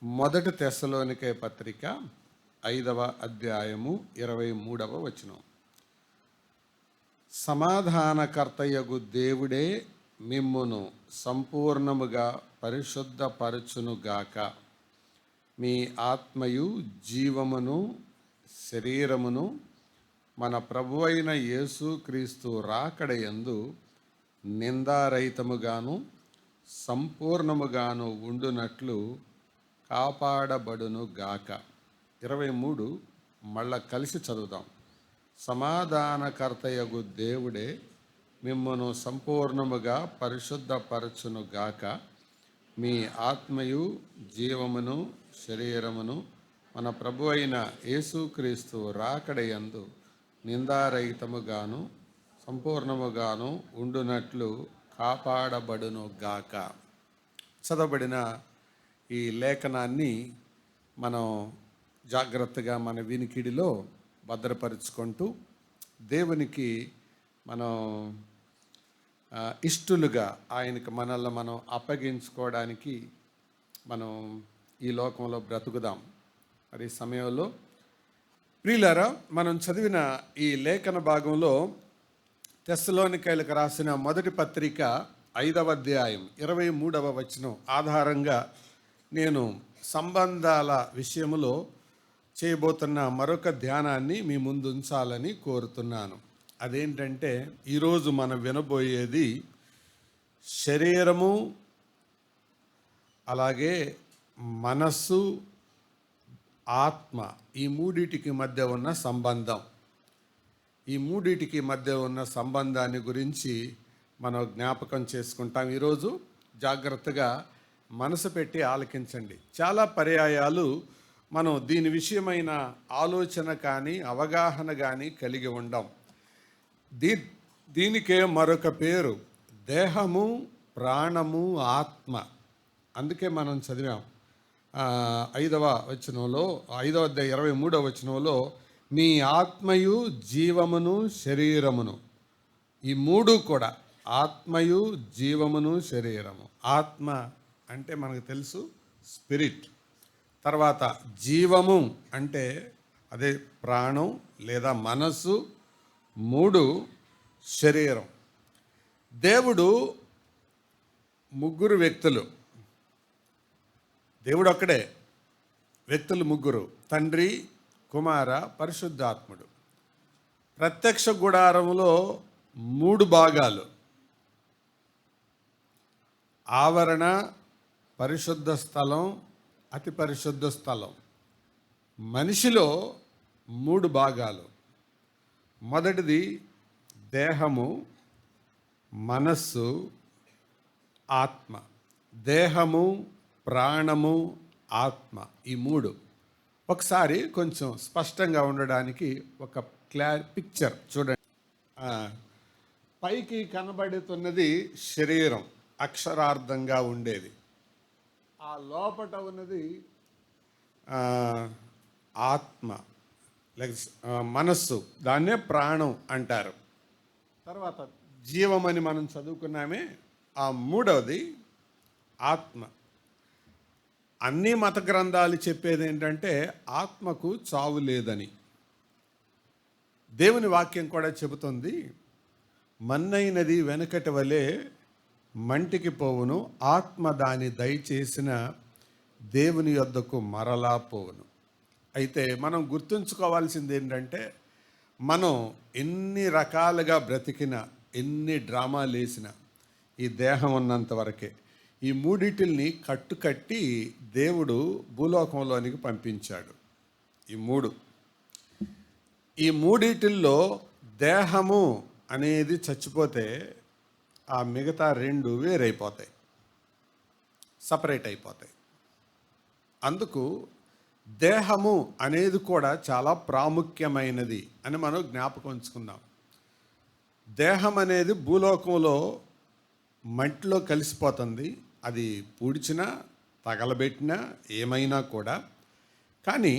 మొదటి తెస్సలోనికే పత్రిక 5వ అధ్యాయము 23వ వచనం. సమాధానకర్తయగు దేవుడే మిమ్మును సంపూర్ణముగా పరిశుద్ధపరచునుగాక. మీ ఆత్మయు జీవమును శరీరమును మన ప్రభువైన యేసుక్రీస్తు రాకడయందు నిందారహితముగాను సంపూర్ణముగాను ఉండునట్లు కాపాడబడును గాక. 23 మళ్ళా కలిసి చదువుదాం. సమాధానకర్తయగు దేవుడే మిమ్మును సంపూర్ణముగా పరిశుద్ధపరచును గాక. మీ ఆత్మయు జీవమును శరీరమును మన ప్రభు అయిన యేసుక్రీస్తు రాకడయందు నిందారహితముగాను సంపూర్ణముగాను ఉండునట్లు కాపాడబడును గాక. చదవబడిన ఈ లేఖనాన్ని మనం జాగ్రత్తగా మన వినికిడిలో భద్రపరుచుకుంటూ దేవునికి మనం ఇష్టలుగా ఆయనకి మనల్ని మనం అప్పగించుకోవడానికి మనం ఈ లోకంలో బ్రతుకుదాం. మరి సమయంలో ప్రియులారా, మనం చదివిన ఈ లేఖన భాగంలో తెస్సలోనికైలకు రాసిన మొదటి పత్రిక 5వ అధ్యాయం 23వ వచనం ఆధారంగా నేను సంబంధాల విషయంలో చేయబోతున్న మరొక ధ్యానాన్ని మీ ముందు ఉంచాలని కోరుతున్నాను. అదేంటంటే, ఈరోజు మనం వినబోయేది శరీరము, అలాగే మనస్సు, ఆత్మ, ఈ మూడిటికి మధ్య ఉన్న సంబంధం. ఈ మూడిటికి మధ్య ఉన్న సంబంధాన్ని గురించి మనం జ్ఞాపకం చేసుకుంటాం. ఈరోజు జాగ్రత్తగా మనసు పెట్టి ఆలకించండి. చాలా పర్యాయాలు మనం దీని విషయమైన ఆలోచన కానీ అవగాహన కానీ కలిగి ఉండం. దీనికే మరొక పేరు దేహము, ప్రాణము, ఆత్మ. అందుకే మనం చదివాం 5వ వచనంలో, 5వ అధ్యాయం 23వ వచనంలో మీ ఆత్మయు జీవమును శరీరమును, ఈ మూడు కూడా ఆత్మయు జీవమును శరీరము. ఆత్మ అంటే మనకు తెలుసు స్పిరిట్. తర్వాత జీవము అంటే అదే ప్రాణం లేదా మనస్సు. 3 శరీరం. దేవుడు ముగ్గురు వ్యక్తులు. దేవుడు ఒక్కడే, వ్యక్తులు ముగ్గురు: తండ్రి, కుమార, పరిశుద్ధాత్ముడు. ప్రత్యక్ష గుడారములో 3 భాగాలు: ఆవరణ, పరిశుద్ధ స్థలం, అతి పరిశుద్ధ స్థలం. మనిషిలో 3 భాగాలు. మొదటిది దేహము, మనస్సు, ఆత్మ. దేహము, ప్రాణము, ఆత్మ, ఈ 3 ఒకసారి కొంచెం స్పష్టంగా ఉండడానికి ఒక పిక్చర్ చూడండి. పైకి కనబడుతున్నది శరీరం, అక్షరార్థంగా ఉండేది. ఆ లోపట ఉన్నది ఆత్మ, మనస్సు, దాన్నే ప్రాణం అంటారు. తర్వాత జీవమని మనం చదువుకున్నామే, ఆ 3వది ఆత్మ. అన్ని మత గ్రంథాలు చెప్పేది ఏంటంటే ఆత్మకు చావు లేదని. దేవుని వాక్యం కూడా చెబుతుంది, మన్నైనది వెనుకటి వలె మంటికి పోవును, ఆత్మ దాని దయచేసిన దేవుని యొద్దకు మరలా పోవును. అయితే మనం గుర్తుంచుకోవాల్సింది ఏంటంటే, మనం ఎన్ని రకాలుగా బ్రతికినా, ఎన్ని డ్రామాలు వేసినా, ఈ దేహం ఉన్నంత వరకే. ఈ మూడిటిల్ని కట్టుకట్టి దేవుడు భూలోకంలోనికి పంపించాడు. ఈ మూడిటిల్లో దేహము అనేది చచ్చిపోతే ఆ మిగతా 2 వేరైపోతాయి, సపరేట్ అయిపోతాయి. అందుకు దేహము అనేది కూడా చాలా ప్రాముఖ్యమైనది అని మనం జ్ఞాపకం ఉంచుకుందాం. దేహం అనేది భూలోకంలో మట్టిలో కలిసిపోతుంది. అది పూడ్చినా, తగలబెట్టినా, ఏమైనా కూడా. కానీ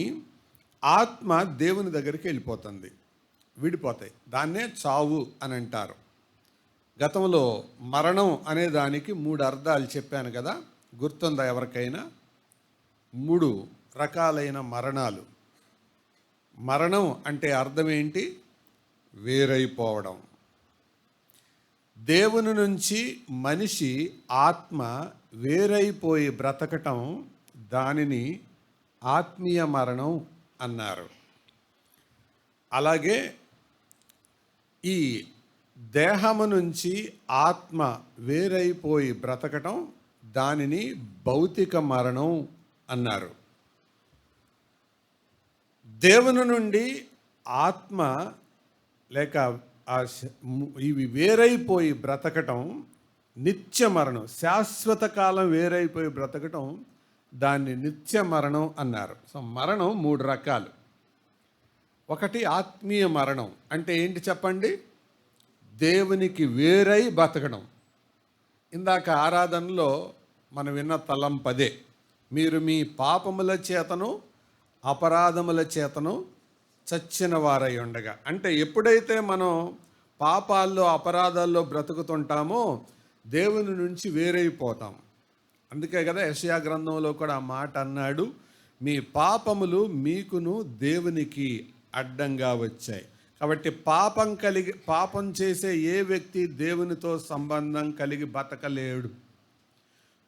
ఆత్మ దేవుని దగ్గరికి వెళ్ళిపోతుంది, విడిపోతాయి. దాన్నే చావు అని అంటారు. గతంలో మరణం అనే దానికి 3 అర్థాలు చెప్పాను కదా, గుర్తుందా ఎవరికైనా? 3 రకాలైన మరణాలు. మరణం అంటే అర్థం ఏంటి? వేరైపోవడం. దేవుని నుంచి మనిషి ఆత్మ వేరైపోయి బ్రతకటం, దానిని ఆత్మీయ మరణం అన్నారు. అలాగే ఈ దేహము నుంచి ఆత్మ వేరైపోయి బ్రతకటం, దానిని భౌతిక మరణం అన్నారు. దేవుని నుండి ఆత్మ లేక ఇవి వేరైపోయి బ్రతకటం నిత్య మరణం. శాశ్వత కాలం వేరైపోయి బ్రతకటం, దాన్ని నిత్య మరణం అన్నారు. సో మరణం 3 రకాలు. ఒకటి ఆత్మీయ మరణం. అంటే ఏంటి చెప్పండి? దేవునికి వేరై బతకడం. ఇందాక ఆరాధనలో మనం విన్న తలంపదే. మీరు మీ పాపముల చేతను అపరాధముల చేతను చచ్చిన వారై ఉండగా. అంటే ఎప్పుడైతే మనం పాపాల్లో అపరాధాల్లో బ్రతుకుతుంటామో దేవుని నుంచి వేరైపోతాం. అందుకే కదా యెషయా గ్రంథంలో కూడా ఆ మాట అన్నాడు, మీ పాపములు మీకును దేవునికి అడ్డంగా వచ్చాయి. కాబట్టి పాపం చేసే ఏ వ్యక్తి దేవునితో సంబంధం కలిగి బతకలేడు.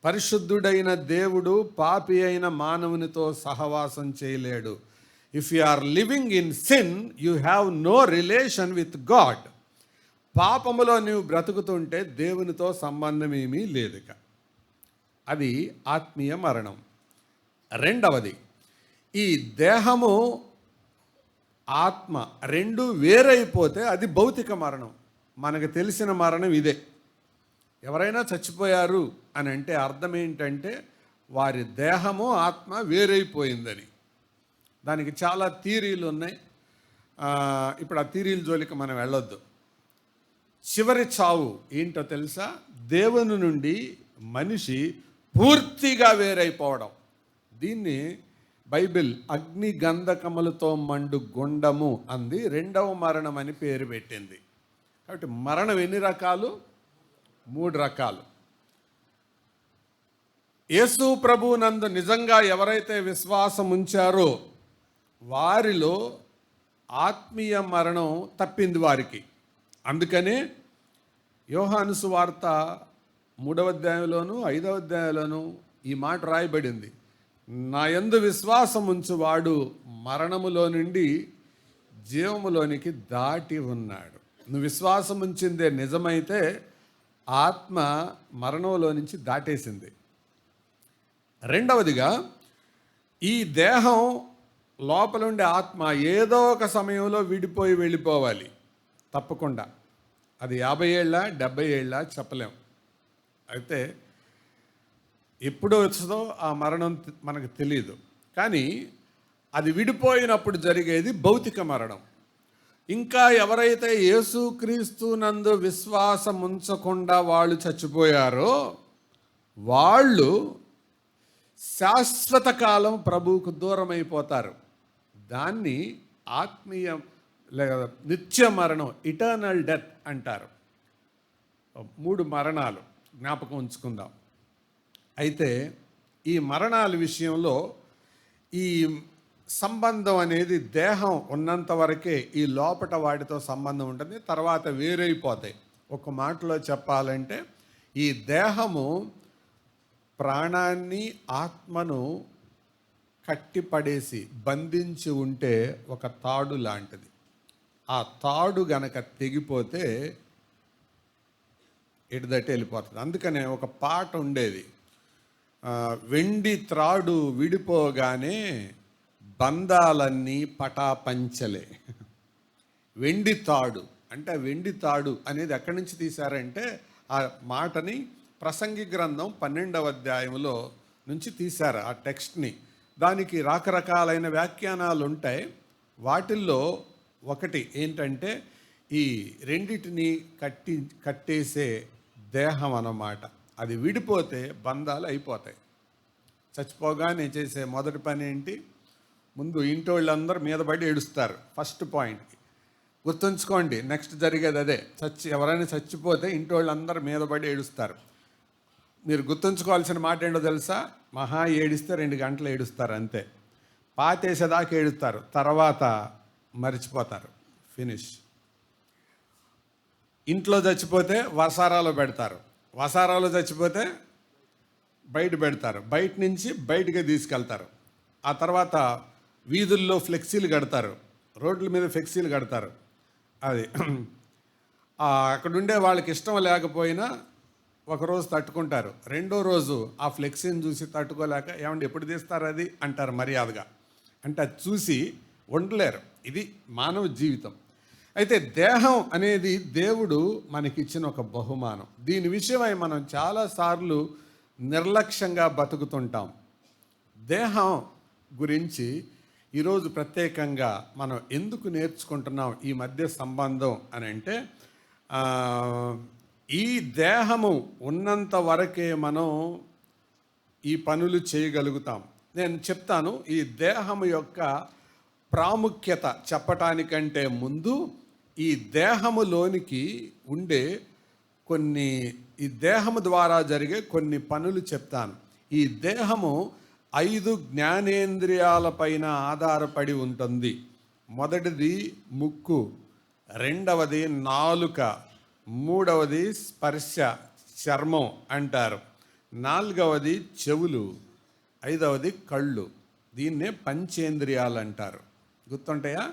పరిశుద్ధుడైన దేవుడు పాపి అయిన మానవునితో సహవాసం చేయలేడు. If you are living in sin, you have no relation with God. పాపములో నీవు బ్రతుకుతుంటే దేవునితో సంబంధం ఏమీ లేదుక. అది ఆత్మీయ మరణం. రెండవది, ఈ దేహము ఆత్మ 2 వేరైపోతే అది భౌతిక మరణం. మనకు తెలిసిన మరణం ఇదే. ఎవరైనా చచ్చిపోయారు అని అంటే అర్థం ఏంటంటే వారి దేహము ఆత్మ వేరైపోయిందని. దానికి చాలా థియరీలు ఉన్నాయి. ఇప్పుడు ఆ థియరీల జోలికి మనం వెళ్ళొద్దు. చివరి చావు ఏంటో తెలుసా? దేవుని నుండి మనిషి పూర్తిగా వేరైపోవడం. దీన్ని బైబిల్ అగ్ని గంధకములతో మండు గుండము అంది. 2వ మరణం అని పేరు పెట్టింది. కాబట్టి మరణం ఎన్ని రకాలు? 3 రకాలు. యేసు ప్రభువు నందు నిజంగా ఎవరైతే విశ్వాసం ఉంచారో వారిలో ఆత్మీయ మరణం తప్పింది వారికి. అందుకనే యోహాను సువార్త 3వ అధ్యాయంలోను 5వ అధ్యాయంలోను ఈ మాట రాయబడింది, నా యందు విశ్వాసం ఉంచువాడు మరణములో నుండి జీవములోనికి దాటి ఉన్నాడు. నువ్వు విశ్వాసం ఉంచిందే నిజమైతే ఆత్మ మరణంలో నుంచి దాటేసింది. రెండవదిగా, ఈ దేహం లోపల ఉండే ఆత్మ ఏదో ఒక సమయంలో విడిపోయి వెళ్ళిపోవాలి తప్పకుండా. అది 50 ఏళ్ళ 70 ఏళ్ళ చెప్పలేం. అయితే ఎప్పుడు వచ్చదో ఆ మరణం మనకు తెలియదు. కానీ అది విడిపోయినప్పుడు జరిగేది భౌతిక మరణం. ఇంకా ఎవరైతే యేసుక్రీస్తు నందు విశ్వాసం ఉంచకుండా వాళ్ళు చచ్చిపోయారో వాళ్ళు శాశ్వత కాలం ప్రభువుకు దూరం అయిపోతారు. దాన్ని ఆత్మీయ నిత్య మరణం, ఇటర్నల్ డెత్ అంటారు. 3 మరణాలు జ్ఞాపకం ఉంచుకుందాం. అయితే ఈ మరణాల విషయంలో ఈ సంబంధం అనేది దేహం ఉన్నంత వరకే ఈ లోపట వాటితో సంబంధం ఉంటుంది, తర్వాత వేరైపోతాయి. ఒక మాటలో చెప్పాలంటే ఈ దేహము ప్రాణాన్ని ఆత్మను కట్టిపడేసి బంధించి ఉంటే ఒక తాడు లాంటిది. ఆ తాడు గనక తెగిపోతే ఎటుదట్టి వెళ్ళిపోతుంది. అందుకనే ఒక పాట ఉండేది, వెండి త్రాడు విడిపోగానే బంధాలన్నీ పటాపంచలే. వెండి తాడు అంటే వెండి తాడు అనేది ఎక్కడి నుంచి తీశారంటే ఆ మాటని ప్రసంగి గ్రంథం 12వ అధ్యాయంలో నుంచి తీశారు ఆ టెక్స్ట్ని. దానికి రకరకాలైన వ్యాఖ్యానాలు ఉంటాయి. వాటిల్లో ఒకటి ఏంటంటే ఈ రెండిటిని కట్టేసే దేహం అన్నమాట. అది విడిపోతే బంధాలు అయిపోతాయి. చచ్చిపోగానే చేసే మొదటి పని ఏంటి? ముందు ఇంటి వాళ్ళందరూ మీద పడి ఏడుస్తారు. ఫస్ట్ పాయింట్కి గుర్తుంచుకోండి, నెక్స్ట్ జరిగేది అదే. ఎవరైనా చచ్చిపోతే ఇంటి వాళ్ళందరూ మీద పడి ఏడుస్తారు. మీరు గుర్తుంచుకోవాల్సిన మాట ఏంటో తెలుసా? మహా ఏడిస్తే 2 గంటలు ఏడుస్తారు అంతే. పాతేసేదాకా ఏడుస్తారు, తర్వాత మర్చిపోతారు, ఫినిష్. ఇంట్లో చచ్చిపోతే వసారాలో పెడతారు, వసారాలో చచ్చిపోతే బయట పెడతారు, బయట నుంచి బయటకే తీసుకెళ్తారు. ఆ తర్వాత వీధుల్లో ఫ్లెక్సీలు కడతారు, రోడ్ల మీద ఫ్లెక్సీలు కడతారు. అది అక్కడ ఉండే వాళ్ళకి ఇష్టం లేకపోయినా ఒకరోజు తట్టుకుంటారు, రెండో రోజు ఆ ఫ్లెక్సీని చూసి తట్టుకోలేక ఏమండి ఎప్పుడు తీస్తారు అది అంటారు మర్యాదగా. అంటే అది చూసి ఉండలేరు. ఇది మానవ జీవితం. అయితే దేహం అనేది దేవుడు మనకిచ్చిన ఒక బహుమానం. దీని విషయమై మనం చాలాసార్లు నిర్లక్ష్యంగా బతుకుతుంటాం. దేహం గురించి ఈరోజు ప్రత్యేకంగా మనం ఎందుకు నేర్చుకుంటున్నాం ఈ మధ్య సంబంధం అని అంటే, ఈ దేహము ఉన్నంత వరకే మనం ఈ పనులు చేయగలుగుతాం. నేను చెప్తాను, ఈ దేహము యొక్క ప్రాముఖ్యత చెప్పటానికంటే ముందు ఈ దేహములోనికి ఉండే ఈ దేహము ద్వారా జరిగే కొన్ని పనులు చెప్తాను. ఈ దేహము 5 జ్ఞానేంద్రియాలపైన ఆధారపడి ఉంటుంది. మొదటిది ముక్కు, రెండవది నాలుక, మూడవది స్పర్శ, చర్మం అంటారు, నాలుగవది చెవులు, ఐదవది కళ్ళు. దీన్నే పంచేంద్రియాలు అంటారు. గుర్తుంటాయా?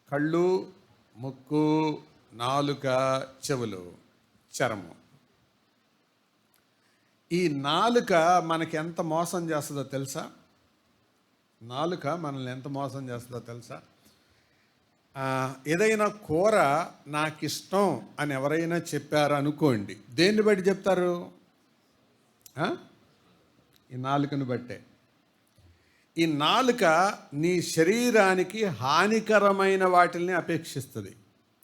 కళ్ళు, ముక్కు, నాలుక, చెవులు, చర్మం. ఈ నాలుక మనకి ఎంత మోసం చేస్తుందో తెలుసా? నాలుక మనల్ని ఎంత మోసం చేస్తుందో తెలుసా? ఏదైనా కూర నాకు ఇష్టం అని ఎవరైనా చెప్పారు అనుకోండి, దేన్ని బట్టి చెప్తారు? ఈ నాలుకను బట్టే. ఈ నాలుక నీ శరీరానికి హానికరమైన వాటిని అపేక్షిస్తుంది.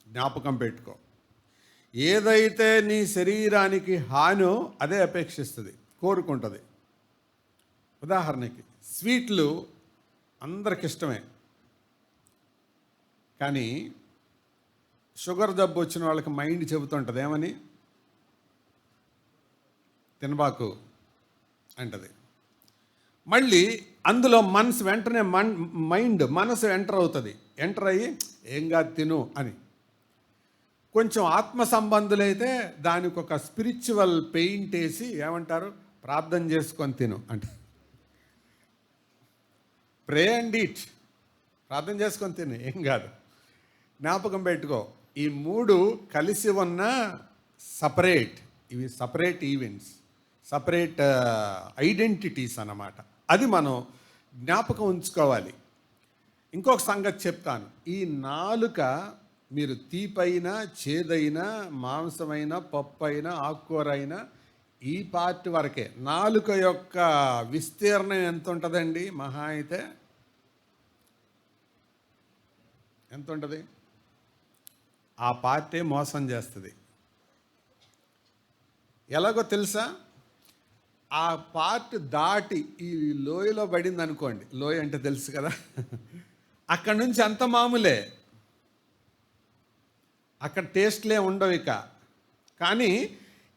జ్ఞాపకం పెట్టుకో. ఏదైతే నీ శరీరానికి హానో అదే అపేక్షిస్తుంది, కోరుకుంటుంది. ఉదాహరణకి స్వీట్లు అందరికి ఇష్టమే, కానీ షుగర్ జబ్బు వచ్చిన వాళ్ళకి మైండ్ చెబుతుంటుంది ఏమని? తినబాకు అంటది. మళ్ళీ అందులో వెంటనే మనసు ఎంటర్ అవుతుంది. ఎంటర్ అయ్యి ఏం కాదు తిను అని. కొంచెం ఆత్మ సంబంధులైతే దానికి ఒక స్పిరిచువల్ పెయింట్ వేసి ఏమంటారు? ప్రార్థన చేసుకొని తిను అంటే, ప్రే అండ్ ఈట్, ప్రార్థన చేసుకొని తిను, ఏం కాదు. జ్ఞాపకం పెట్టుకో, ఈ 3 కలిసి ఉన్న సపరేట్, ఇవి సపరేట్ ఈవెంట్స్, సపరేట్ ఐడెంటిటీస్ అన్నమాట. అది మనం జ్ఞాపకం ఉంచుకోవాలి. ఇంకొక సంగతి చెప్తాను. ఈ నాలుక మీరు తీపైనా, చేదైనా, మాంసమైనా, పప్పు అయినా, ఆకుకూర అయినా ఈ పార్ట్ వరకే. నాలుక యొక్క విస్తీర్ణం ఎంత ఉంటుందండి? మహా అయితే ఎంత ఉంటుంది? ఆ పార్టే మోసం చేస్తుంది. ఎలాగో తెలుసా? ఆ పార్ట్ దాటి ఈ లోయలో పడింది అనుకోండి, లోయ అంటే తెలుసు కదా, అక్కడి నుంచి అంత మామూలే, అక్కడ టేస్ట్లే ఉండవు ఇక. కానీ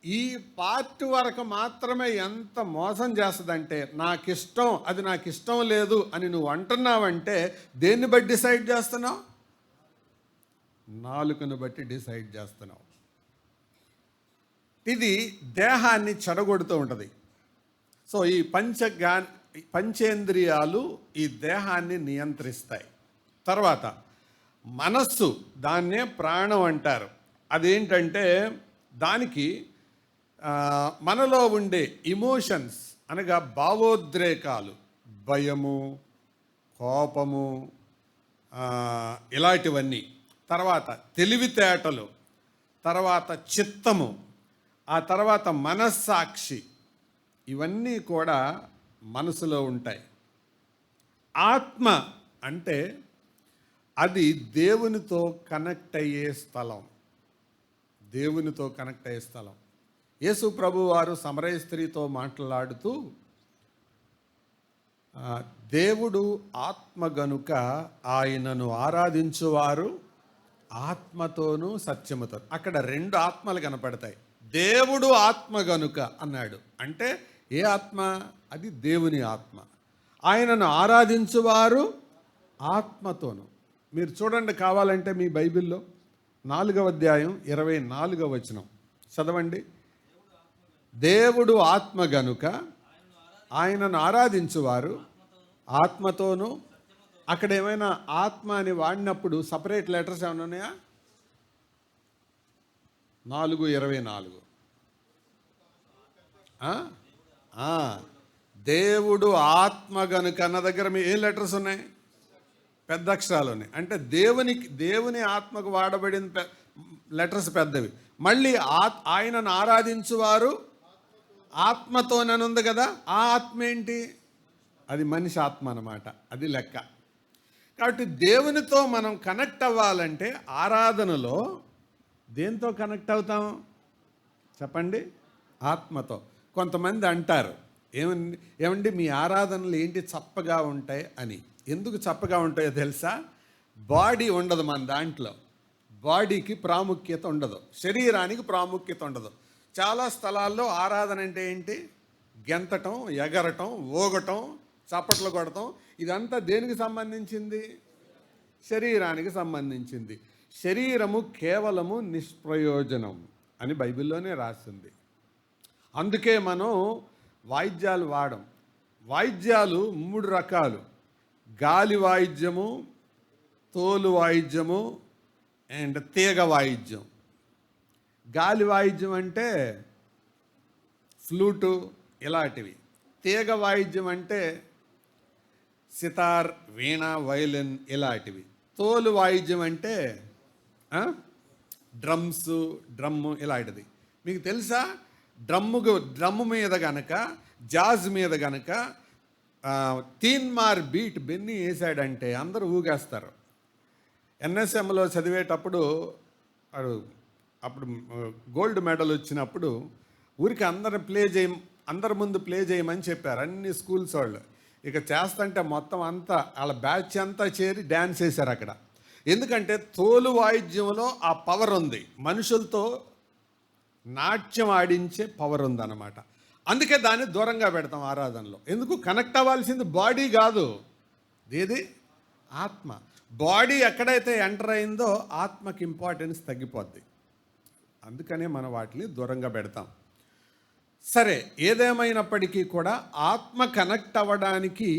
ఈ పార్ట్ వరకు మాత్రమే ఎంత మోసం చేస్తుందంటే, నాకిష్టం, అది నాకు ఇష్టం లేదు అని నువ్వు అంటున్నావంటే దేన్ని బట్టి డిసైడ్ చేస్తున్నావు? నాలుకను బట్టి డిసైడ్ చేస్తున్నావు. ఇది దేహాన్ని చెడగొడుతూ ఉంటుంది. సో ఈ పంచేంద్రియాలు ఈ దేహాన్ని నియంత్రిస్తాయి. తర్వాత మనస్సు, దాన్నే ప్రాణం అంటారు. అదేంటంటే దానికి మనలో ఉండే ఇమోషన్స్ అనగా భావోద్రేకాలు, భయము, కోపము, ఇలాంటివన్నీ, తర్వాత తెలివితేటలు, తర్వాత చిత్తము, ఆ తర్వాత మనస్సాక్షి, ఇవన్నీ కూడా మనసులో ఉంటాయి. ఆత్మ అంటే అది దేవునితో కనెక్ట్ అయ్యే స్థలం, దేవునితో కనెక్ట్ అయ్యే స్థలం. యేసు ప్రభు వారు సమరయ స్త్రీతో మాట్లాడుతూ, దేవుడు ఆత్మ గనుక ఆయనను ఆరాధించువారు ఆత్మతోనూ సత్యముతో. అక్కడ 2 ఆత్మలు కనపడతాయి, దేవుడు ఆత్మ గనుక అన్నాడు. అంటే ఏ ఆత్మ? అది దేవుని ఆత్మ. ఆయనను ఆరాధించువారు ఆత్మతోను. మీరు చూడండి కావాలంటే మీ బైబిల్లో 4వ అధ్యాయం 24వ వచనం చదవండి. దేవుడు ఆత్మ గనుక ఆయనను ఆరాధించువారు ఆత్మతోను. అక్కడ ఏమైనా ఆత్మ అని వాడినప్పుడు సపరేట్ లెటర్స్ ఏమైనా ఉన్నాయా? 4:24. దేవుడు ఆత్మ గనుక అన్న దగ్గర మీ ఏ లెటర్స్ ఉన్నాయి? పెద్ద అక్షరాలు ఉన్నాయి. అంటే దేవుని ఆత్మకు వాడబడిన లెటర్స్ పెద్దవి. మళ్ళీ ఆయనను ఆరాధించువారు ఆత్మతోననుంది కదా. ఆ ఆత్మ ఏంటి? అది మనిషి ఆత్మ అన్నమాట. అది లెక్క. కాబట్టి దేవునితో మనం కనెక్ట్ అవ్వాలంటే ఆరాధనలో దేంతో కనెక్ట్ అవుతాం చెప్పండి? ఆత్మతో. కొంతమంది అంటారు, ఏమండి మీ ఆరాధనలు ఏంటి చప్పగా ఉంటాయి అని. ఎందుకు చప్పగా ఉంటాయో తెలుసా? బాడీ ఉండదు మన దాంట్లో. బాడీకి ప్రాముఖ్యత ఉండదు, శరీరానికి ప్రాముఖ్యత ఉండదు. చాలా స్థలాల్లో ఆరాధన అంటే ఏంటి? గెంతటం, ఎగరటం, ఊగటం, చప్పట్లు కొడటం. ఇదంతా దేనికి సంబంధించింది? శరీరానికి సంబంధించింది. శరీరము కేవలము నిష్ప్రయోజనం అని బైబిల్లోనే రాసింది. అందుకే మనం వాయిద్యాలు వాడం. వాయిద్యాలు 3 రకాలు: గాలి వాయిద్యము, తోలు వాయిద్యము అండ్ తీగ వాయిద్యం. గాలి వాయిద్యం అంటే ఫ్లూటు ఇలాంటివి. తీగ వాయిద్యం అంటే సితార్, వీణ, వైలిన్ ఇలాంటివి. తోలు వాయిద్యం అంటే డ్రమ్ము ఇలాంటిది. మీకు తెలుసా? డ్రమ్ము మీద గనక, జాజ్ మీద గనక తీన్మార్ బీట్ బెన్నీ వేసాడంటే అందరూ ఊగేస్తారు. ఎన్ఎస్ఎంలో చదివేటప్పుడు అప్పుడు గోల్డ్ మెడల్ వచ్చినప్పుడు ఊరికి అందరి ముందు ప్లే చేయమని చెప్పారు అన్ని స్కూల్స్ వాళ్ళు. ఇక చేస్తుంటే మొత్తం అంతా వాళ్ళ బ్యాచ్ అంతా చేరి డ్యాన్స్ వేశారు అక్కడ. ఎందుకంటే తోలు వాయిద్యంలో ఆ పవర్ ఉంది, మనుషులతో నాట్యం ఆడించే పవర్ ఉందన్నమాట. అందుకే దాన్ని దూరంగా పెడతాం ఆరాధనలో. ఎందుకు? కనెక్ట్ అవ్వాల్సింది బాడీ కాదు, ఏది? ఆత్మ. బాడీ ఎక్కడైతే ఎంటర్ అయిందో ఆత్మకి ఇంపార్టెన్స్ తగ్గిపోద్ది. అందుకనే మనం వాటిని దూరంగా పెడతాం. సరే, ఏదేమైనప్పటికీ కూడా ఆత్మ కనెక్ట్ అవ్వడానికి,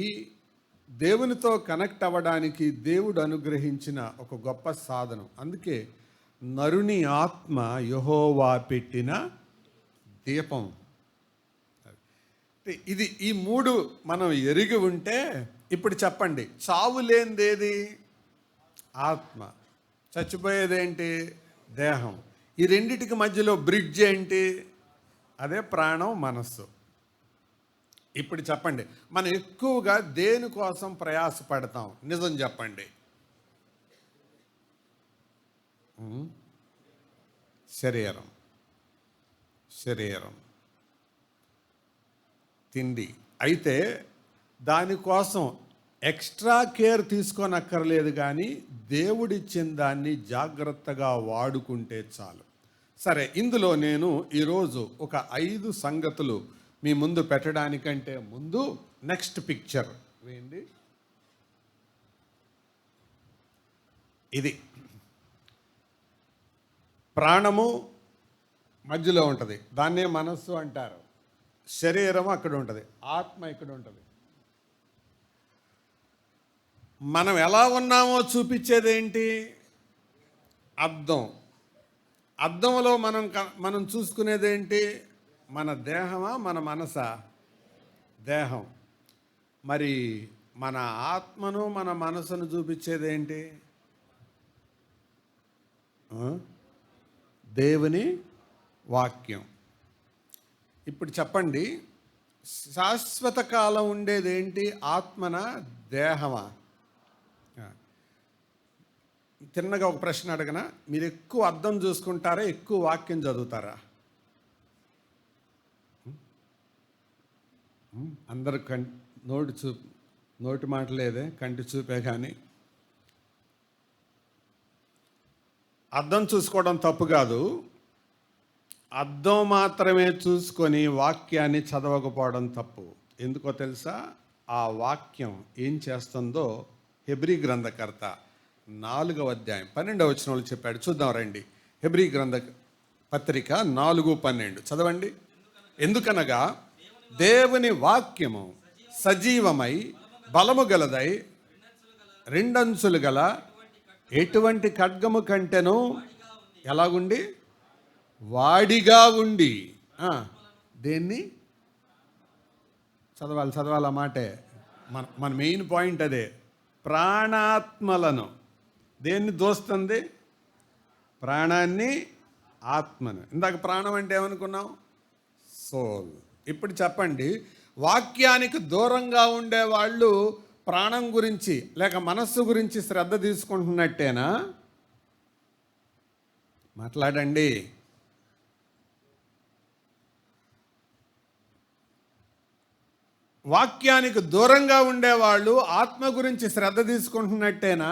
దేవునితో కనెక్ట్ అవ్వడానికి దేవుడు అనుగ్రహించిన ఒక గొప్ప సాధనం. అందుకే నరుని ఆత్మ యెహోవా పెట్టిన దీపం. ఇది ఈ 3 మనం ఎరిగి ఉంటే, ఇప్పుడు చెప్పండి, చావు లేనిదేది? ఆత్మ. చచ్చిపోయేదేంటి? దేహం. ఈ రెండిటికి మధ్యలో బ్రిడ్జ్ ఏంటి? అదే ప్రాణం, మనస్సు. ఇప్పుడు చెప్పండి, మనం ఎక్కువగా దేనికోసం ప్రయాసపడతాం? నిజం చెప్పండి. శరీరం, తిండి. అయితే దానికోసం ఎక్స్ట్రా కేర్ తీసుకోనక్కర్లేదు, కానీ దేవుడిచ్చిన దాన్ని జాగ్రత్తగా వాడుకుంటే చాలు. సరే, ఇందులో నేను ఈరోజు ఒక 5 సంగతులు మీ ముందు పెట్టడానికంటే ముందు నెక్స్ట్ పిక్చర్ వేయండి. ఇది ప్రాణము మధ్యలో ఉంటుంది, దాన్నే మనస్సు అంటారు. శరీరం అక్కడ ఉంటుంది, ఆత్మ ఇక్కడ ఉంటుంది. మనం ఎలా ఉన్నామో చూపించేదేంటి? అద్దం. అద్దంలో మనం చూసుకునేదేంటి? మన దేహమా, మన మనసా? దేహం. మరి మన ఆత్మను, మన మనసును చూపించేదేంటి? దేవుని వాక్యం. ఇప్పుడు చెప్పండి, శాశ్వత కాలం ఉండేదేంటి? ఆత్మనా, దేహమా? తిన్నగా ఒక ప్రశ్న అడగనా? మీరు ఎక్కువ అర్థం చూసుకుంటారా, ఎక్కువ వాక్యం చదువుతారా? అందరు నోటి మాట లేదే, కంటి చూపే. కానీ అర్థం చూసుకోవడం తప్పు కాదు, అద్దం మాత్రమే చూసుకొని వాక్యాన్ని చదవకపోవడం తప్పు. ఎందుకో తెలుసా? ఆ వాక్యం ఏం చేస్తుందో హెబ్రీ గ్రంథకర్త 4వ అధ్యాయం 12వ వచనంలో చెప్పాడు. చూద్దాం రండి. హెబ్రీ గ్రంథ పత్రిక 4:12 చదవండి. ఎందుకనగా దేవుని వాక్యము సజీవమై బలము గలదై రెండంచులు గల ఎటువంటి ఖడ్గము కంటెను ఎలాగుండి వాడిగా ఉండి దేన్ని చదవాలి ఆ మాటే. మన మెయిన్ పాయింట్ అదే. ప్రాణాత్మలను దేన్ని దోస్తుంది? ప్రాణాన్ని, ఆత్మను. ఇందాక ప్రాణం అంటే ఏమనుకున్నాం? సోల్. ఇప్పుడు చెప్పండి, వాక్యానికి దూరంగా ఉండే వాళ్ళు ప్రాణం గురించి లేక మనస్సు గురించి శ్రద్ధ తీసుకుంటున్నట్టేనా? మాట్లాడండి. వాక్యానికి దూరంగా ఉండేవాళ్ళు ఆత్మ గురించి శ్రద్ధ తీసుకుంటున్నట్టేనా?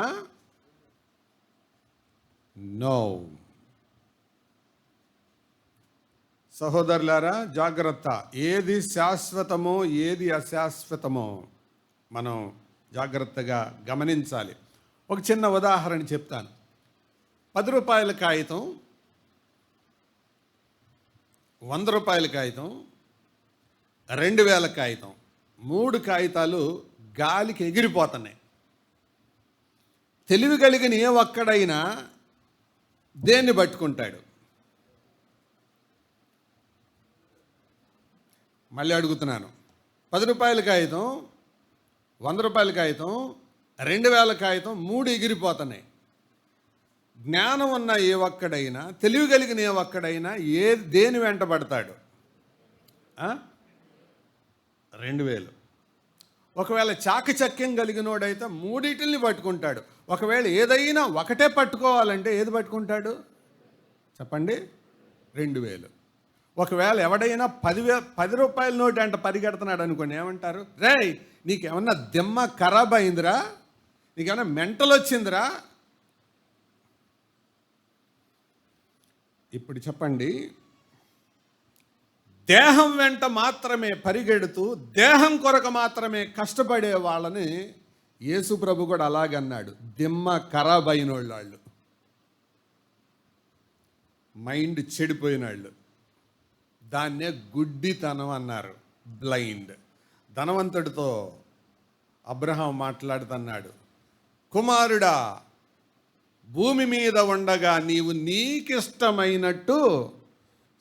నో. సహోదరులారా, జాగ్రత్త. ఏది శాశ్వతమో ఏది అశాశ్వతమో మనం జాగ్రత్తగా గమనించాలి. ఒక చిన్న ఉదాహరణ చెప్తాను. 10 రూపాయల కాగితం, 100 రూపాయల కాగితం, 2000 కాగితం, 3 కాగితాలు గాలికి ఎగిరిపోతున్నాయి. తెలివి కలిగిన ఏ ఒక్కడైనా దేన్ని పట్టుకుంటాడు? మళ్ళీ అడుగుతున్నాను. 10 రూపాయల కాగితం, 100 రూపాయల కాగితం, 2000 కాగితం, 3 ఎగిరిపోతున్నాయి. జ్ఞానం ఉన్న ఏ ఒక్కడైనా, తెలివి కలిగిన ఏ ఒక్కడైనా దేని వెంట పడతాడు? 2000. ఒకవేళ చాకచక్యం కలిగినోడైతే 3 పట్టుకుంటాడు. ఒకవేళ ఏదైనా ఒకటే పట్టుకోవాలంటే ఏది పట్టుకుంటాడు చెప్పండి? 2000. ఒకవేళ ఎవడైనా 10 రూపాయల నోటి అంట పరిగెడుతున్నాడు అనుకోండి, ఏమంటారు? రేయ్, నీకేమన్నా దిమ్మ ఖరాబ్ అయిందిరా? నీకేమన్నా మెంటల్ వచ్చిందిరా? ఇప్పుడు చెప్పండి, దేహం వెంట మాత్రమే పరిగెడుతూ దేహం కొరకు మాత్రమే కష్టపడే వాళ్ళని యేసు ప్రభు కూడా అలాగన్నాడు. దిమ్మ ఖరాబ్ అయిన వాళ్ళు, మైండ్ చెడిపోయిన వాళ్ళు. దాన్నే గుడ్డితనం అన్నారు, బ్లైండ్. ధనవంతుడితో అబ్రహాం మాట్లాడుతున్నాడు. కుమారుడా, భూమి మీద ఉండగా నీవు నీకిష్టమైనట్టు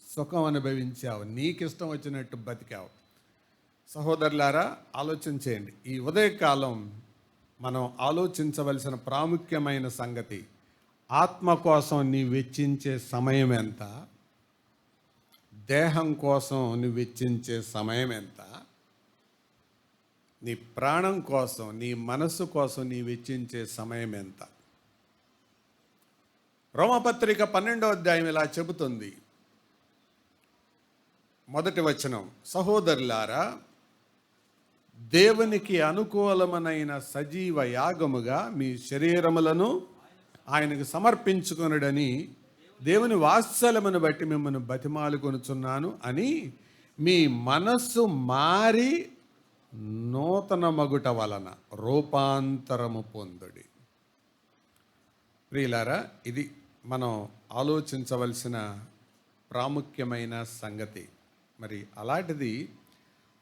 సుఖం అనుభవించావు, నీకిష్టం వచ్చినట్టు బతికావు. సహోదరులారా, ఆలోచన చేయండి. ఈ ఉదయకాలం మనం ఆలోచించవలసిన ప్రాముఖ్యమైన సంగతి, ఆత్మ కోసం నీ వెచ్చించే సమయం ఎంత? దేహం కోసం నువ్వు వెచ్చించే సమయం ఎంత? నీ ప్రాణం కోసం, నీ మనస్సు కోసం నీ వెచ్చించే సమయం ఎంత? రోమపత్రిక 12వ అధ్యాయం ఇలా చెబుతుంది. 1వ వచనం, సహోదరులారా, దేవునికి అనుకూలమైన సజీవ యాగముగా మీ శరీరములను ఆయనకు సమర్పించుకొనుడని దేవుని వాత్సల్యమును బట్టి మిమ్మల్ని బతిమాలుకొనుచున్నాను అని మీ మనస్సు మారి నూతన మగుట వలన రూపాంతరము పొందుడి. ప్రియులారా, ఇది మనం ఆలోచించవలసిన ప్రాముఖ్యమైన సంగతి. మరి అలాంటిది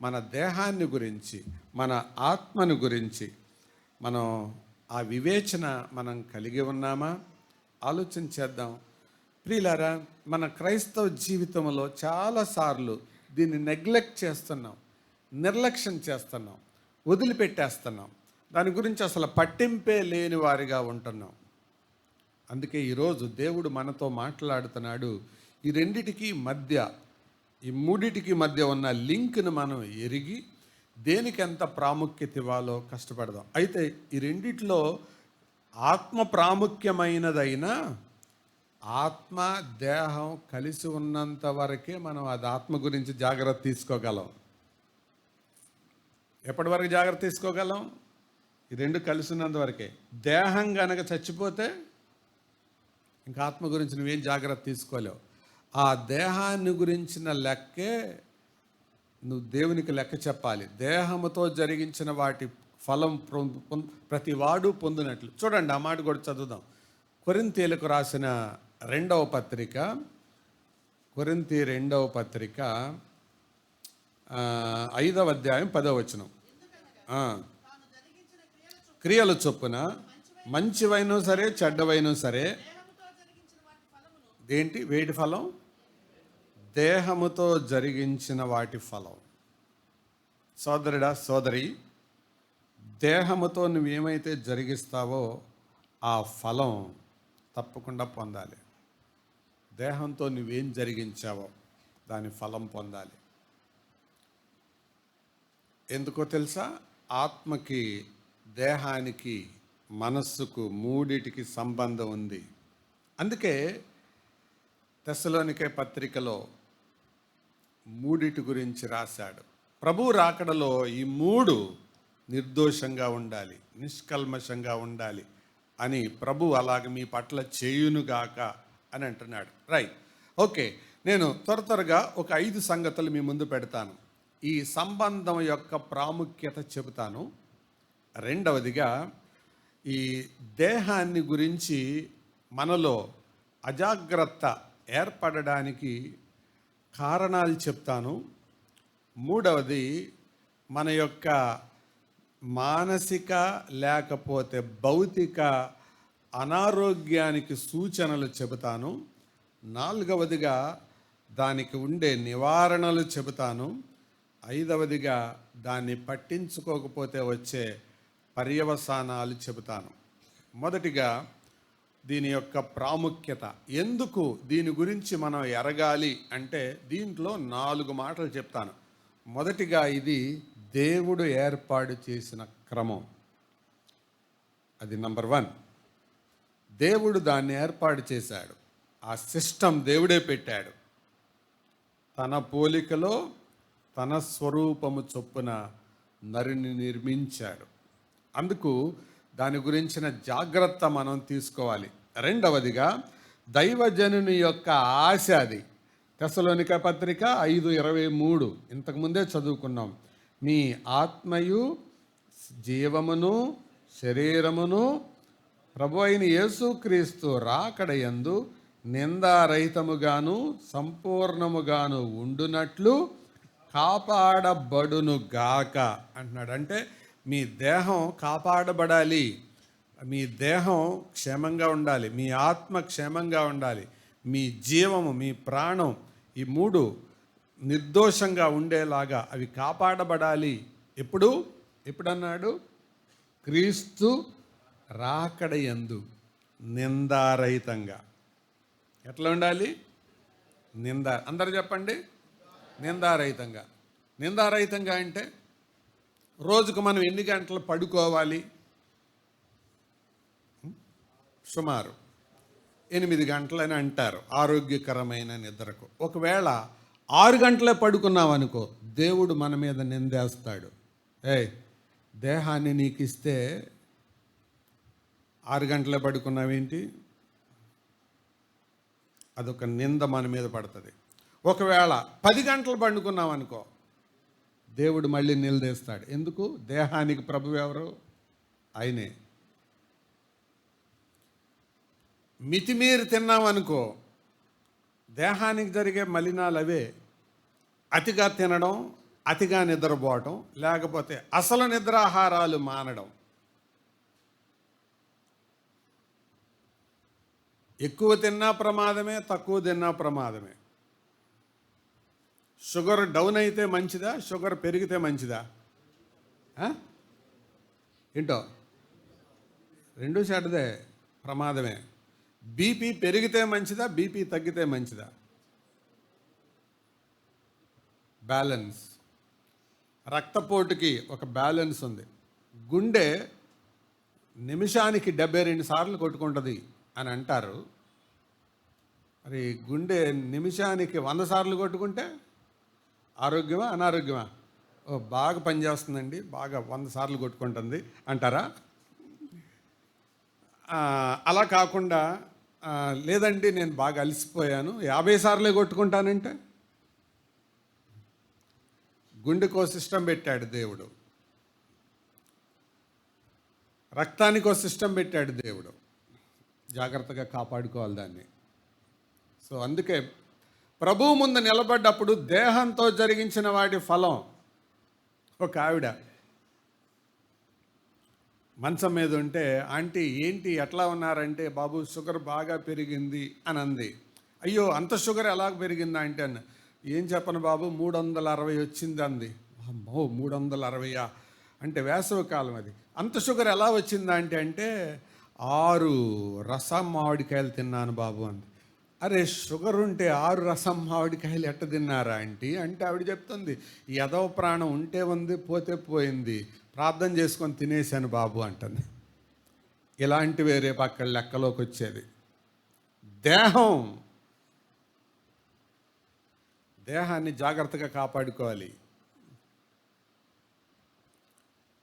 మన దేహాన్ని గురించి, మన ఆత్మను గురించి మనం ఆ వివేచన మనం కలిగి ఉన్నామా? ఆలోచించేద్దాం. ప్రియులారా, మన క్రైస్తవ జీవితంలో చాలాసార్లు దీన్ని నెగ్లెక్ట్ చేస్తున్నాం, నిర్లక్ష్యం చేస్తున్నాం, వదిలిపెట్టేస్తున్నాం. దాని గురించి అసలు పట్టింపే లేని వారిగా ఉంటున్నాం. అందుకే ఈరోజు దేవుడు మనతో మాట్లాడుతున్నాడు. ఈ రెండిటికి మధ్య, ఈ మూడిటికి మధ్య ఉన్న లింక్ను మనం ఎరిగి దేనికి ఎంత ప్రాముఖ్యత ఇవ్వాలో కష్టపడదాం. అయితే ఈ రెండిట్లో ఆత్మ ప్రాముఖ్యమైనదైనా ఆత్మ దేహం కలిసి ఉన్నంత వరకే మనం అది ఆత్మ గురించి జాగ్రత్త తీసుకోగలం. ఎప్పటి వరకు జాగ్రత్త తీసుకోగలం? ఈ రెండు కలిసి ఉన్నంత వరకే. దేహం గనక చచ్చిపోతే ఇంకా ఆత్మ గురించి నువ్వేం జాగ్రత్త తీసుకోలేవు. ఆ దేహాన్ని గురించిన లెక్కే నువ్వు దేవునికి లెక్క చెప్పాలి. దేహముతో జరిగించిన వాటి ఫలం ప్రతివాడు పొందినట్లు. చూడండి, ఆ మాట కూడా చదువుదాం. కొరింథీయులకు రాసిన 2వ పత్రిక, కొరింథీ 2వ పత్రిక 5వ అధ్యాయం 10వ వచనం. క్రియలు చొప్పున మంచివైనా సరే చెడ్డవైనా సరే, ఏంటి వేటి ఫలం? దేహముతో జరిగించిన వాటి ఫలం. సోదరుడా, సోదరి, దేహముతో నువ్వేమైతే జరిగిస్తావో ఆ ఫలం తప్పకుండా పొందాలి. దేహంతో నువ్వేం జరిగించావో దాని ఫలం పొందాలి. ఎందుకో తెలుసా? ఆత్మకి, దేహానికి, మనస్సుకు, మూడిటికి సంబంధం ఉంది. అందుకే తెస్సలోనికే పత్రికలో మూడిటి గురించి రాశాడు. ప్రభు రాకడలో ఈ 3 నిర్దోషంగా ఉండాలి, నిష్కల్మషంగా ఉండాలి అని ప్రభు అలాగ మీ పట్ల చేయునుగాక అని అంటున్నాడు. Right, okay. నేను త్వరగా ఒక 5 సంగతులు మీ ముందు పెడతాను. ఈ సంబంధం యొక్క ప్రాముఖ్యత చెబుతాను. రెండవదిగా, ఈ దేహాన్ని గురించి మనలో అజాగ్రత్త ఏర్పడడానికి కారణాలు చెప్తాను. మూడవది, మన యొక్క మానసిక లేకపోతే భౌతిక అనారోగ్యానికి సూచనలు చెబుతాను. నాలుగవదిగా, దానికి ఉండే నివారణలు చెబుతాను. ఐదవదిగా, దాన్ని పట్టించుకోకపోతే వచ్చే పర్యవసానాలు చెబుతాను. మొదటిగా, దీని యొక్క ప్రాముఖ్యత. ఎందుకు దీని గురించి మనం ఎరగాలి అంటే దీంట్లో 4 మాటలు చెప్తాను. మొదటిగా, ఇది దేవుడు ఏర్పాటు చేసిన క్రమం. అది నంబర్ 1. దేవుడు దాన్ని ఏర్పాటు చేశాడు. ఆ సిస్టమ్ దేవుడే పెట్టాడు. తన పోలికలో తన స్వరూపము చొప్పున నరుని నిర్మించాడు. అందుకు దాని గురించిన జాగ్రత్త మనం తీసుకోవాలి. రెండవదిగా, దైవజనుని యొక్క ఆశ అది. తెస్సలోనికే పత్రిక 5:23 ఇంతకుముందే చదువుకున్నాం. మీ ఆత్మయు జీవమును శరీరమును ప్రభు అయిన యేసుక్రీస్తు రాకడయందు నిందారహితముగాను సంపూర్ణముగాను ఉండునట్లు కాపాడబడును గాక అంటున్నాడు. అంటే మీ దేహం కాపాడబడాలి, మీ దేహం క్షేమంగా ఉండాలి, మీ ఆత్మ క్షేమంగా ఉండాలి, మీ జీవము, మీ ప్రాణం, ఈ 3 నిర్దోషంగా ఉండేలాగా అవి కాపాడబడాలి. ఎప్పుడన్నాడు? క్రీస్తు రాకడయందు నిందారహితంగా. ఎట్లా ఉండాలి? అందరు చెప్పండి, నిందారహితంగా. నిందారహితంగా అంటే రోజుకు మనం ఎన్ని గంటలు పడుకోవాలి? సుమారు 8 గంటలని అంటారు ఆరోగ్యకరమైన నిద్రకు. ఒకవేళ 6 గంటలే పడుకున్నామనుకో, దేవుడు మన మీద నిందేస్తాడు. దేహాన్ని నీకు ఇస్తే 6 గంటలే పడుకున్నావేంటి? అదొక నింద మన మీద పడుతుంది. ఒకవేళ 10 గంటలు పండుకున్నామనుకో, దేవుడు మళ్ళీ నిలదీస్తాడు. ఎందుకు? దేహానికి ప్రభువు ఎవరు? ఆయనే. మితిమీరి తిన్నామనుకో, దేహానికి జరిగే మలినాలు అవే. అతిగా తినడం, అతిగా నిద్రపోవటం, లేకపోతే అసలు నిద్రాహారాలు మానడం. ఎక్కువ తిన్నా ప్రమాదమే, తక్కువ తిన్నా ప్రమాదమే. షుగర్ డౌన్ అయితే మంచిదా, షుగర్ పెరిగితే మంచిదా? ఏంటో, 2 చెడ్డదే, ప్రమాదమే. బీపీ పెరిగితే మంచిదా, బీపీ తగ్గితే మంచిదా? బ్యాలెన్స్. రక్తపోటుకి ఒక బ్యాలెన్స్ ఉంది. గుండె నిమిషానికి 72 సార్లు కొట్టుకుంటుంది అని అంటారు. మరి గుండె నిమిషానికి 100 సార్లు కొట్టుకుంటే ఆరోగ్యమా అనారోగ్యమా? బాగా పనిచేస్తుందండి, బాగా 100 సార్లు కొట్టుకుంటుంది అంటారా? అలా కాకుండా లేదండి నేను బాగా అలసిపోయాను, 50 సార్లే కొట్టుకుంటానంటే. గుండెకో సిస్టమ్ పెట్టాడు దేవుడు, రక్తానికో సిస్టమ్ పెట్టాడు దేవుడు. జాగ్రత్తగా కాపాడుకోవాలి దాన్ని. సో అందుకే ప్రభువు ముందు నిలబడ్డప్పుడు దేహంతో జరిగించిన వాటి ఫలం. ఒక ఆవిడ మంచం మీద ఉంటే, ఆంటీ ఏంటి ఎట్లా ఉన్నారంటే, బాబు షుగర్ బాగా పెరిగింది అని అంది. అయ్యో అంత షుగర్ ఎలా పెరిగిందా అంటే అన్న. ఏం చెప్పను బాబు, 360 వచ్చింది అంది. అమ్మో 360 అంటే వేసవి కాలం అది. అంత షుగర్ ఎలా వచ్చిందా అంటే 6 రసం మామిడికాయలు తిన్నాను బాబు అంది. అరే షుగర్ ఉంటే 6 రసం మామిడికాయలు ఎట్ట తిన్నారా ఆంటీ అంటే, ఆవిడ చెప్తుంది ఈ ఎదవ ప్రాణం ఉంటే ఉంది పోతే పోయింది, ప్రార్థన చేసుకొని తినేశాను బాబు అంటుంది. ఇలాంటివే రేపు అక్కడ లెక్కలోకి వచ్చేది. దేహాన్ని జాగ్రత్తగా కాపాడుకోవాలి.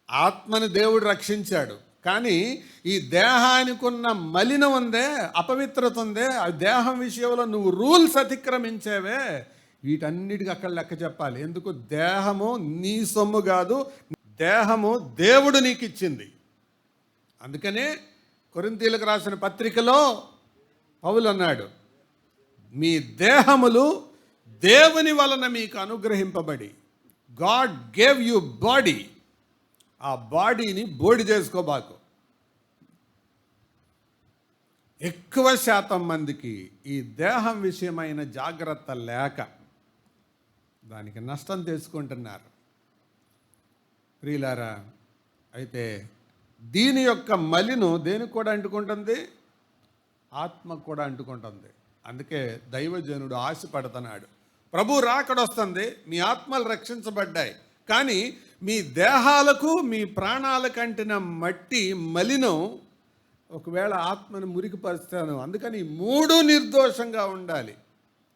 ఆత్మని దేవుడు రక్షించాడు, కానీ ఈ దేహానికి ఉన్న మలినం ఉందే, అపవిత్రత ఉందే, ఆ దేహం విషయంలో నువ్వు రూల్స్ అతిక్రమించేవే, వీటన్నిటికీ అక్కడ లెక్క చెప్పాలి. ఎందుకు? దేహము నీ సొమ్ము కాదు, దేహము దేవుడు నీకు ఇచ్చింది. అందుకనే కొరింథీయులకు రాసిన పత్రికలో పౌలు అన్నాడు, మీ దేహములు దేవుని వలన మీకు అనుగ్రహింపబడి, గాడ్ గేవ్ యూ బాడీ, ఆ బాడీని బోడి చేసుకోబాకు. ఎక్కువ శాతం మందికి ఈ దేహం విషయమైన జాగ్రత్త లేక దానికి నష్టం తెచ్చుకుంటున్నారు. ప్రియులారా, అయితే దీని యొక్క మలిను దేనికి కూడా అంటుకుంటుంది? ఆత్మకు కూడా అంటుకుంటుంది. అందుకే దైవజనుడు ఆశపడుతున్నాడు, ప్రభు రాకడొస్తుంది, మీ ఆత్మలు రక్షించబడ్డాయి, కానీ మీ దేహాలకు మీ ప్రాణాలకు అంటిన మట్టి మలినం ఒకవేళ ఆత్మను మురికిపరుస్తాను, అందుకని 3 నిర్దోషంగా ఉండాలి,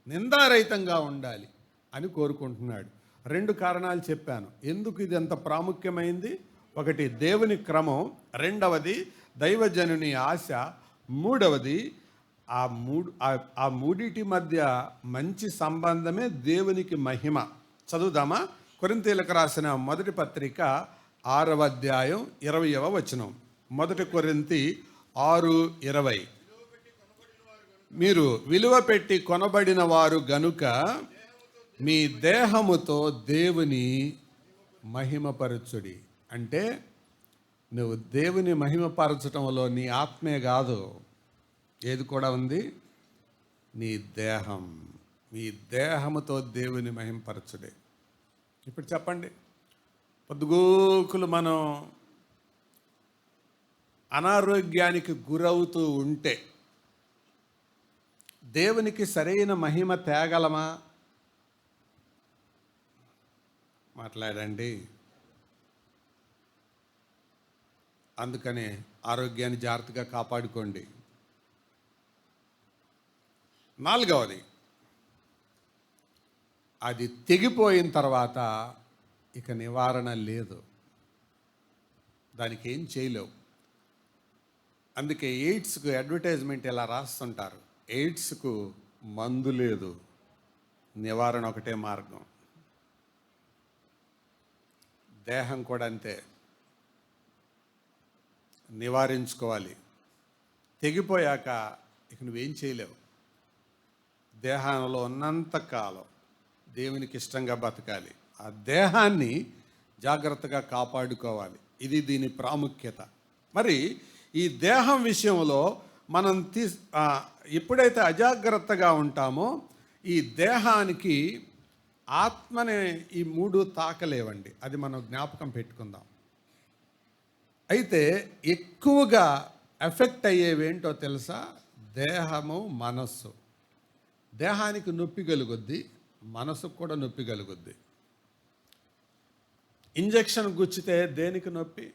నిందారహితంగా ఉండాలి అని కోరుకుంటున్నాడు. 2 కారణాలు చెప్పాను ఎందుకు ఇది అంత ప్రాముఖ్యమైంది. ఒకటి దేవుని క్రమం, రెండవది దైవజనుని ఆశ, మూడవది ఆ మూడిటి మధ్య మంచి సంబంధమే దేవునికి మహిమ. చదువుదామా? కొరింథీయులకు రాసిన మొదటి పత్రిక 6వ అధ్యాయం 20వ వచనం. 1 కొరింథీ 6:20. మీరు విలువ పెట్టి కొనబడిన వారు గనుక మీ దేహముతో దేవుని మహిమపరచుడి. అంటే నువ్వు దేవుని మహిమపరచటంలో నీ ఆత్మే కాదు, ఏది కూడా ఉంది? నీ దేహం. మీ దేహముతో దేవుని మహిమపరచుడే. ఇప్పుడు చెప్పండి, పొద్దుగూకులు మనం అనారోగ్యానికి గురవుతూ ఉంటే దేవునికి సరైన మహిమ తేగలమా? మాట్లాడండి. అందుకనే ఆరోగ్యాన్ని జాగ్రత్తగా కాపాడుకోండి. 4వది, అది తెగిపోయిన తర్వాత ఇక నివారణ లేదు, దానికి ఏం చేయలేవు. అందుకే ఎయిడ్స్కు అడ్వర్టైజ్మెంట్ ఇలా రాస్తుంటారు, ఎయిడ్స్కు మందు లేదు, నివారణ ఒకటే మార్గం. దేహం కూడా అంతే, నివారించుకోవాలి. తెగిపోయాక ఇక నువ్వేం చేయలేవు. దేహంలో ఉన్నంత కాలం దేవునికి ఇష్టంగా బతకాలి, ఆ దేహాన్ని జాగ్రత్తగా కాపాడుకోవాలి. ఇది దీని ప్రాముఖ్యత. మరి ఈ దేహం విషయంలో మనం ఎప్పుడైతే అజాగ్రత్తగా ఉంటామో ఈ దేహానికి ఆత్మనే ఈ 3 తాకలేవండి. అది మనం జ్ఞాపకం పెట్టుకుందాం. అయితే ఎక్కువగా ఎఫెక్ట్ అయ్యేవేంటో తెలుసా? దేహము, మనస్సు. దేహానికి నొప్పి కలుగుద్ది, మనసుకు కూడా నొప్పి కలుగుద్ది. ఇంజెక్షన్ గుచ్చితే దేనికి నొప్పి?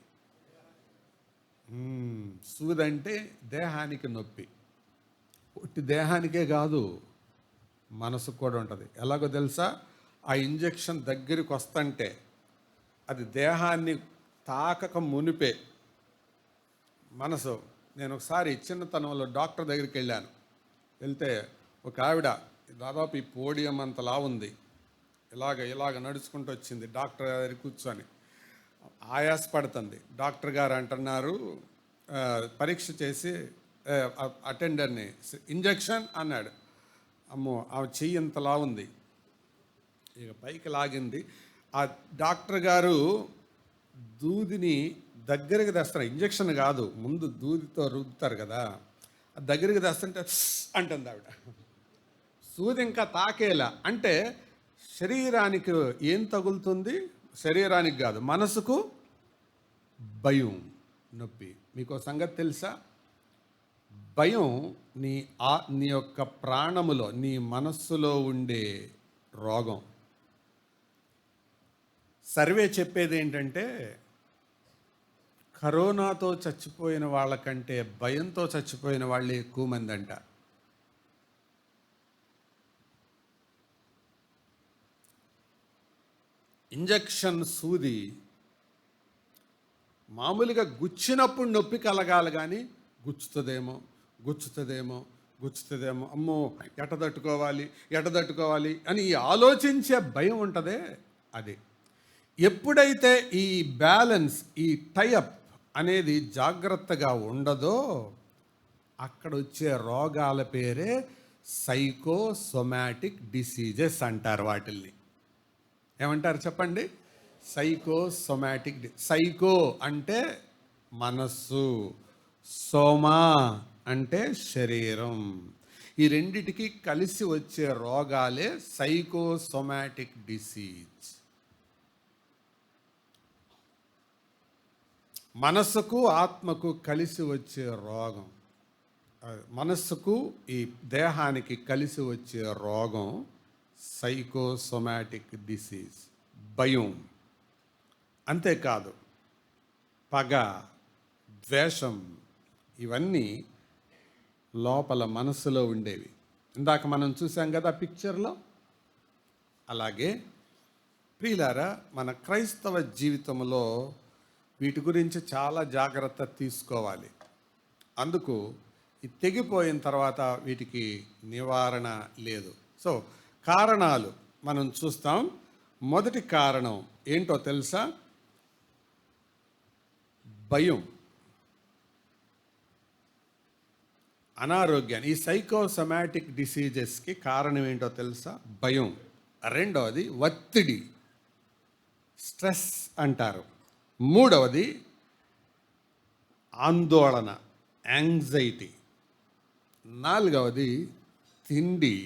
సూదంటే దేహానికి నొప్పి. ఒట్టి దేహానికే కాదు, మనసుకు కూడా ఉంటుంది. ఎలాగో తెలుసా? ఆ ఇంజెక్షన్ దగ్గరికి వస్తుంటే అది దేహాన్ని తాకక మునిపే మనసు. నేను ఒకసారి చిన్నతనంలో డాక్టర్ దగ్గరికి వెళ్ళాను. వెళ్తే ఒక ఆవిడ దాదాపు ఈ పోడియం అంతలా ఉంది, ఇలాగ నడుచుకుంటూ వచ్చింది డాక్టర్ గారి కూర్చొని. ఆయాసపడుతుంది. డాక్టర్ గారు అంటున్నారు, పరీక్ష చేసి అటెండర్ని ఇంజెక్షన్ అన్నాడు. అమ్మో, ఆమె చెయ్యి ఇంతలా ఉంది, ఇక పైకి లాగింది. ఆ డాక్టర్ గారు దూదిని దగ్గరికి తెస్తారు, ఇంజెక్షన్ కాదు, ముందు దూదితో రుద్దుతారు కదా, దగ్గరికి తెస్తుంటే అంటుంది ఆవిడ. సూది ఇంకా తాకేలా. అంటే శరీరానికి ఏం తగులుతుంది? శరీరానికి కాదు, మనసుకు భయం, నొప్పి. మీకు సంగతి తెలుసా? భయం నీ యొక్క ప్రాణములో, నీ మనస్సులో ఉండే రోగం. సర్వే చెప్పేది ఏంటంటే, కరోనాతో చచ్చిపోయిన వాళ్ళకంటే భయంతో చచ్చిపోయిన వాళ్ళే ఎక్కువ మంది అంట. ఇంజెక్షన్ సూది మామూలుగా గుచ్చినప్పుడు నొప్పి కలగాలి, కానీ గుచ్చుతుందేమో, అమ్మో ఎట తట్టుకోవాలి అని ఆలోచించే భయం ఉంటుందే, అది. ఎప్పుడైతే ఈ బ్యాలెన్స్, ఈ టైఅప్ అనేది జాగ్రత్తగా ఉండదో, అక్కడ వచ్చే రోగాల పేరే సైకోసోమాటిక్ డిసీజెస్ అంటారు. వాటిల్ని ఏమంటారు చెప్పండి? సైకోసోమాటిక్. సైకో అంటే మనస్సు, సోమా అంటే శరీరం. ఈ రెండిటికి కలిసి వచ్చే రోగాలే సైకోసోమాటిక్ డిసీజ్. మనస్సుకు ఆత్మకు కలిసి వచ్చే రోగం, మనస్సుకు ఈ దేహానికి కలిసి వచ్చే రోగం సైకోసోమాటిక్ డిసీజ్. భయం. అంతేకాదు, పగ, ద్వేషం, ఇవన్నీ లోపల మనస్సులో ఉండేవి. ఇందాక మనం చూసాం కదా పిక్చర్లో. అలాగే ప్రియులారా, మన క్రైస్తవ జీవితంలో వీటి గురించి చాలా జాగ్రత్త తీసుకోవాలి. అందుకు ఇది తెగిపోయిన తర్వాత వీటికి నివారణ లేదు. సో కారణాలు మనం చూస్తాం. మొదటి కారణం ఏంటో తెలుసా? భయం, అనారోగ్యాన్ని. ఈ సైకోసోమాటిక్ డిసీజెస్కి కారణం ఏంటో తెలుసా? భయం. రెండవది ఒత్తిడి, స్ట్రెస్ అంటారు. మూడవది ఆందోళన, యాంగ్జైటీ. నాలుగవది తిండి.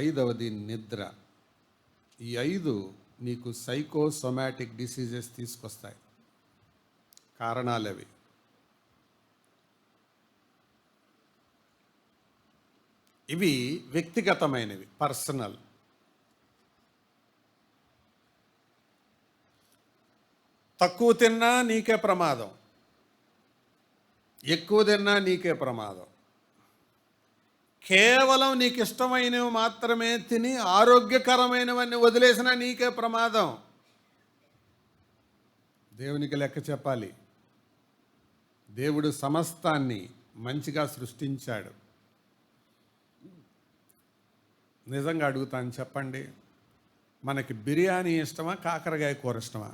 ఐదవది నిద్ర. ఈ 5 నీకు సైకోసోమాటిక్ డిసీజెస్ తీసుకొస్తాయి. కారణాలు అవి. ఇవి వ్యక్తిగతమైనవి, పర్సనల్. తక్కువ తిన్నా నీకే ప్రమాదం, ఎక్కువ తిన్నా నీకే ప్రమాదం. కేవలం నీకు ఇష్టమైనవి మాత్రమే తిని ఆరోగ్యకరమైనవన్నీ వదిలేసినా నీకే ప్రమాదం. దేవునికి లెక్క చెప్పాలి. దేవుడు సమస్తాన్ని మంచిగా సృష్టించాడు. నిజంగా అడుగుతాను, చెప్పండి, మనకి బిర్యానీ ఇష్టమా, కాకరకాయ కూర ఇష్టమా?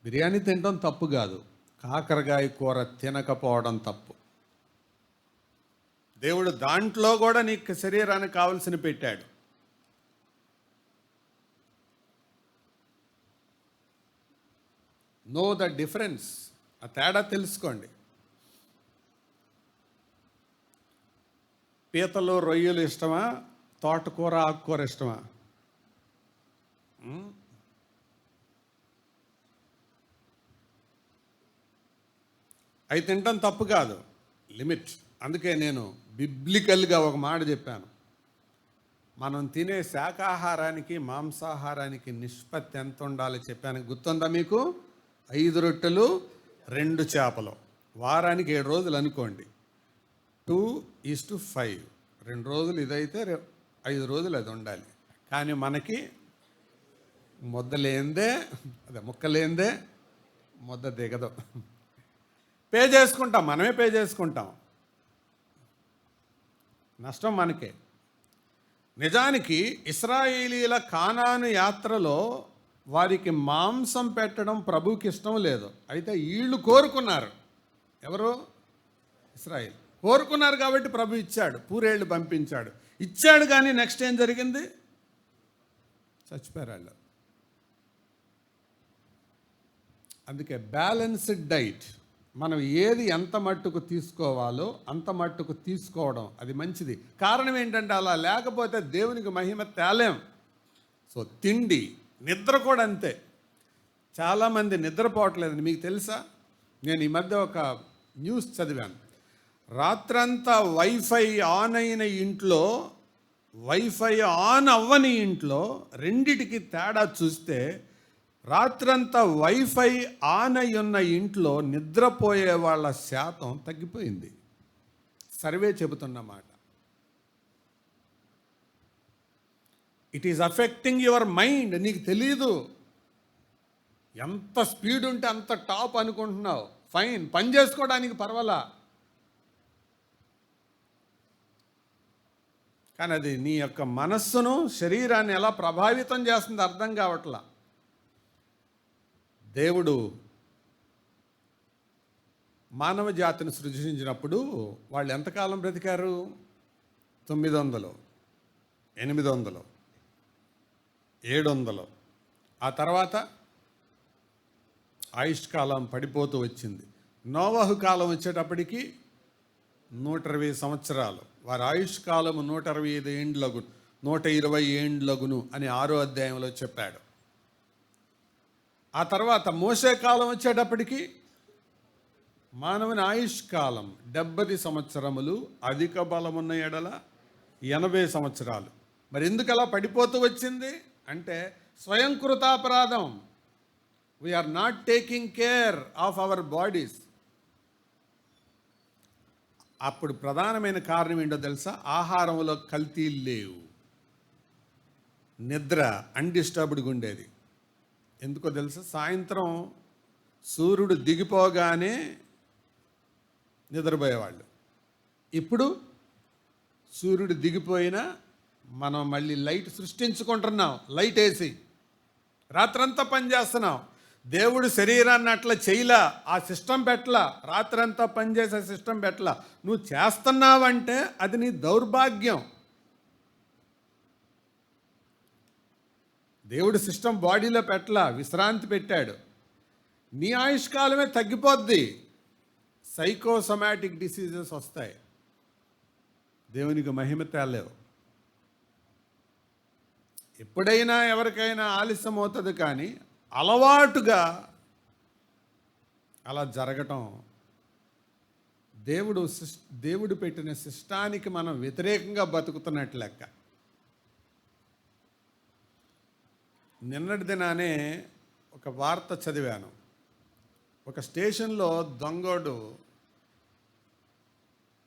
బిర్యానీ తినడం తప్పు కాదు, కాకరకాయ కూర తినకపోవడం తప్పు. దేవుడు దాంట్లో కూడా నీకు శరీరానికి కావలసిన పెట్టాడు. Know the difference. ఆ తేడా తెలుసుకోండి. పీతలు, రొయ్యలు ఇష్టమా, తోటకూర, ఆకుకూర ఇష్టమా? అవి తినటం తప్పు కాదు, లిమిట్. అందుకే నేను బిబ్లికల్గా ఒక మాట చెప్పాను. మనం తినే శాకాహారానికి మాంసాహారానికి నిష్పత్తి ఎంత ఉండాలో చెప్పాను. గుర్తుందా మీకు? 5 రొట్టెలు 2 చేపలు. వారానికి 7 రోజులు అనుకోండి. 2:5. 2 రోజులు ఇదైతే 5 రోజులు అది ఉండాలి. కానీ మనకి ముక్కలేందే ముద్ద దిగదు. మనమే పే చేసుకుంటాం. నష్టం మనకే. నిజానికి ఇశ్రాయేలీల కానాను యాత్రలో వారికి మాంసం పెట్టడం ప్రభువుకి ఇష్టం లేదు. అయితే వీళ్ళు కోరుకున్నారు. ఎవరు? ఇశ్రాయేల్ కోరుకున్నారు కాబట్టి ప్రభు ఇచ్చాడు, పూరేళ్ళు పంపించాడు. ఇచ్చాడు కానీ నెక్స్ట్ ఏం జరిగింది? చచ్చిపోయారు వాళ్ళు. అందుకే బ్యాలెన్స్డ్ డైట్, మనం ఏది ఎంత మట్టుకు తీసుకోవాలో అంత మట్టుకు తీసుకోవడం అది మంచిది. కారణం ఏంటంటే అలా లేకపోతే దేవునికి మహిమ తేలేం. సో తిండి, నిద్ర కూడా అంతే. చాలామంది నిద్రపోవట్లేదండి. మీకు తెలుసా? నేను ఈ మధ్య ఒక న్యూస్ చదివాను. రాత్రంతా వైఫై ఆన్ అయిన ఇంట్లో, వైఫై ఆన్ అవ్వని ఇంట్లో రెండిటికి తేడా చూస్తే, రాత్రంతా వైఫై ఆన్ అయి ఉన్న ఇంట్లో నిద్రపోయే వాళ్ళ శాతం తగ్గిపోయింది. సర్వే చెబుతున్నమాట. It is affecting your mind. నీకు తెలీదు. ఎంత స్పీడ్ ఉంటే అంత టాప్ అనుకుంటున్నావు. ఫైన్, పని చేసుకోవడానికి పర్వాలా, కానీ అది నీ యొక్క మనస్సును, శరీరాన్ని ఎలా ప్రభావితం చేస్తుంది అర్థం కావట్లా. దేవుడు మానవ జాతిని సృజించినప్పుడు వాళ్ళు ఎంతకాలం బ్రతికారు? 900, 800, 700. ఆ తర్వాత ఆయుష్కాలం పడిపోతూ వచ్చింది. నోవహు కాలం వచ్చేటప్పటికి 120 సంవత్సరాలు. వారి ఆయుష్కాలము 125 ఏండ్లగును, 120 ఏండ్లగును అని 6వ అధ్యాయంలో చెప్పాడు. ఆ తర్వాత మోషే కాలం వచ్చేటప్పటికి మానవుని ఆయుష్కాలం 70 సంవత్సరములు, అధిక బలమున్న ఎడల 80 సంవత్సరాలు. మరి ఎందుకు అలా పడిపోతూ వచ్చింది అంటే స్వయంకృతాపరాధం. We're not taking care of our bodies. అప్పుడు ప్రధానమైన కారణం ఏంటో తెలుసా? ఆహారంలో కల్తీలు లేవు, నిద్ర అన్డిస్టర్బ్డ్గా ఉండేది. ఎందుకో తెలుసా? సాయంత్రం సూర్యుడు దిగిపోగానే నిద్రపోయేవాళ్ళు. ఇప్పుడు సూర్యుడు దిగిపోయినా మనం మళ్ళీ లైట్ సృష్టించుకుంటున్నాం. లైట్ వేసి రాత్రంతా పనిచేస్తున్నాం. దేవుడు శరీరాన్ని అట్లా చేయలా, ఆ సిస్టమ్ పెట్టలా, రాత్రంతా పనిచేసే సిస్టమ్ పెట్టలా. నువ్వు చేస్తున్నావంటే అది నీ దౌర్భాగ్యం. దేవుడు సిస్టమ్ బాడీలో పెట్టలా, విశ్రాంతి పెట్టాడు. నీ ఆయుష్కాలమే తగ్గిపోద్ది. సైకోసమాటిక్ డిసీజెస్ వస్తాయి. దేవునికి మహిమ తేలేవు. ఎప్పుడైనా ఎవరికైనా ఆలస్యం అవుతుంది, కానీ అలవాటుగా అలా జరగటం దేవుడు పెట్టిన సిస్టానికి మనం వ్యతిరేకంగా బతుకుతున్నట్లు లెక్క. నిన్నటి దినానే ఒక వార్త చదివాను. ఒక స్టేషన్లో దొంగోడు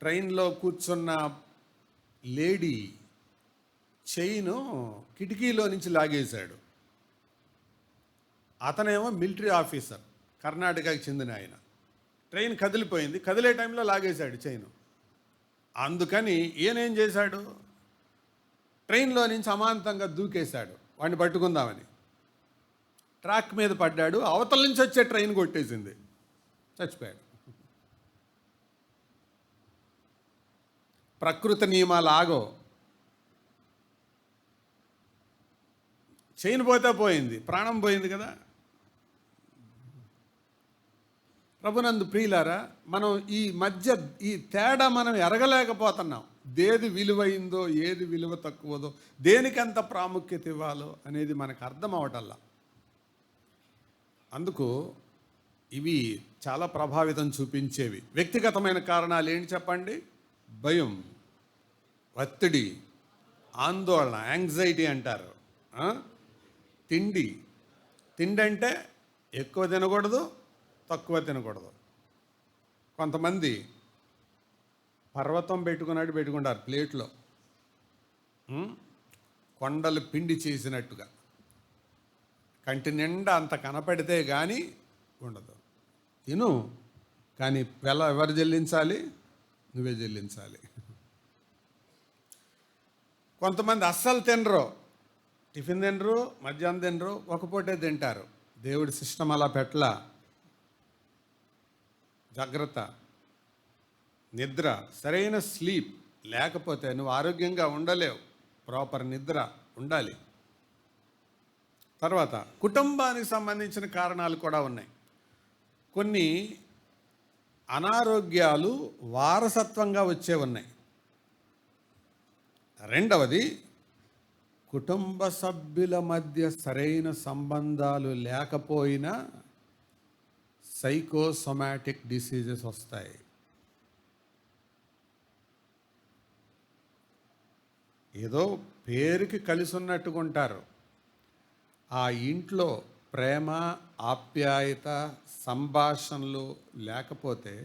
ట్రైన్లో కూర్చున్న లేడీ చైను కిటికీలో నుంచి లాగేశాడు. అతనేమో మిలిటరీ ఆఫీసర్, కర్ణాటకకి చెందిన ఆయన. ట్రైన్ కదిలిపోయింది, కదిలే టైంలో లాగేశాడు చైను. అందుకని ఈయనేం చేశాడు? ట్రైన్లో నుంచి అమాంతంగా దూకేశాడు వాడిని పట్టుకుందామని. ట్రాక్ మీద పడ్డాడు, అవతల నుంచి వచ్చే ట్రైన్ కొట్టేసింది, చచ్చిపోయాడు. ప్రకృతి నియమాలు ఆగో. చైన్ పోతే పోయింది, ప్రాణం పోయింది కదా. ప్రభునందు ప్రియులారా, మనం ఈ మధ్య ఈ తేడా మనం ఎరగలేకపోతున్నాం. ఏది విలువైందో, ఏది విలువ తక్కువదో, దేనికి ఎంత ప్రాముఖ్యత ఇవ్వాలో అనేది మనకు అర్థం అవటల్లా. అందుకు ఇవి చాలా ప్రభావితం చూపించేవి. వ్యక్తిగతమైన కారణాలు ఏంటి చెప్పండి? భయం, ఒత్తిడి, ఆందోళన, యాంగ్జైటీ అంటారు. తిండి అంటే ఎక్కువ తినకూడదు, తక్కువ తినకూడదు. కొంతమంది పర్వతం పెట్టుకుంటారు ప్లేట్లో, కొండలు పిండి చేసినట్టుగా. కంటి నిండా అంత కనపడితే కానీ ఉండదు. తిను, కానీ ఎవరు చెల్లించాలి? నువ్వే చెల్లించాలి. కొంతమంది అస్సలు తినరు, టిఫిన్ తినరు, మధ్యాహ్నం తినరు, ఒక పూటే తింటారు. దేవుడి సిస్టమ్ అలా పెట్టలా. జాగ్రత్త. నిద్ర, సరైన స్లీప్ లేకపోతే నువ్వు ఆరోగ్యంగా ఉండలేవు. ప్రాపర్ నిద్ర ఉండాలి. తర్వాత కుటుంబానికి సంబంధించిన కారణాలు కూడా ఉన్నాయి. కొన్ని అనారోగ్యాలు వారసత్వంగా వచ్చే ఉన్నాయి. రెండవది, కుటుంబ సభ్యుల మధ్య సరైన సంబంధాలు లేకపోయినా సైకోసొమాటిక్ డిసీజెస్ వస్తాయి. ఏదో పేరుకి కలిసి ఉన్నట్టుగా ఉంటారు. ఆ ఇంట్లో ప్రేమ, ఆప్యాయత, సంభాషణలు లేకపోతే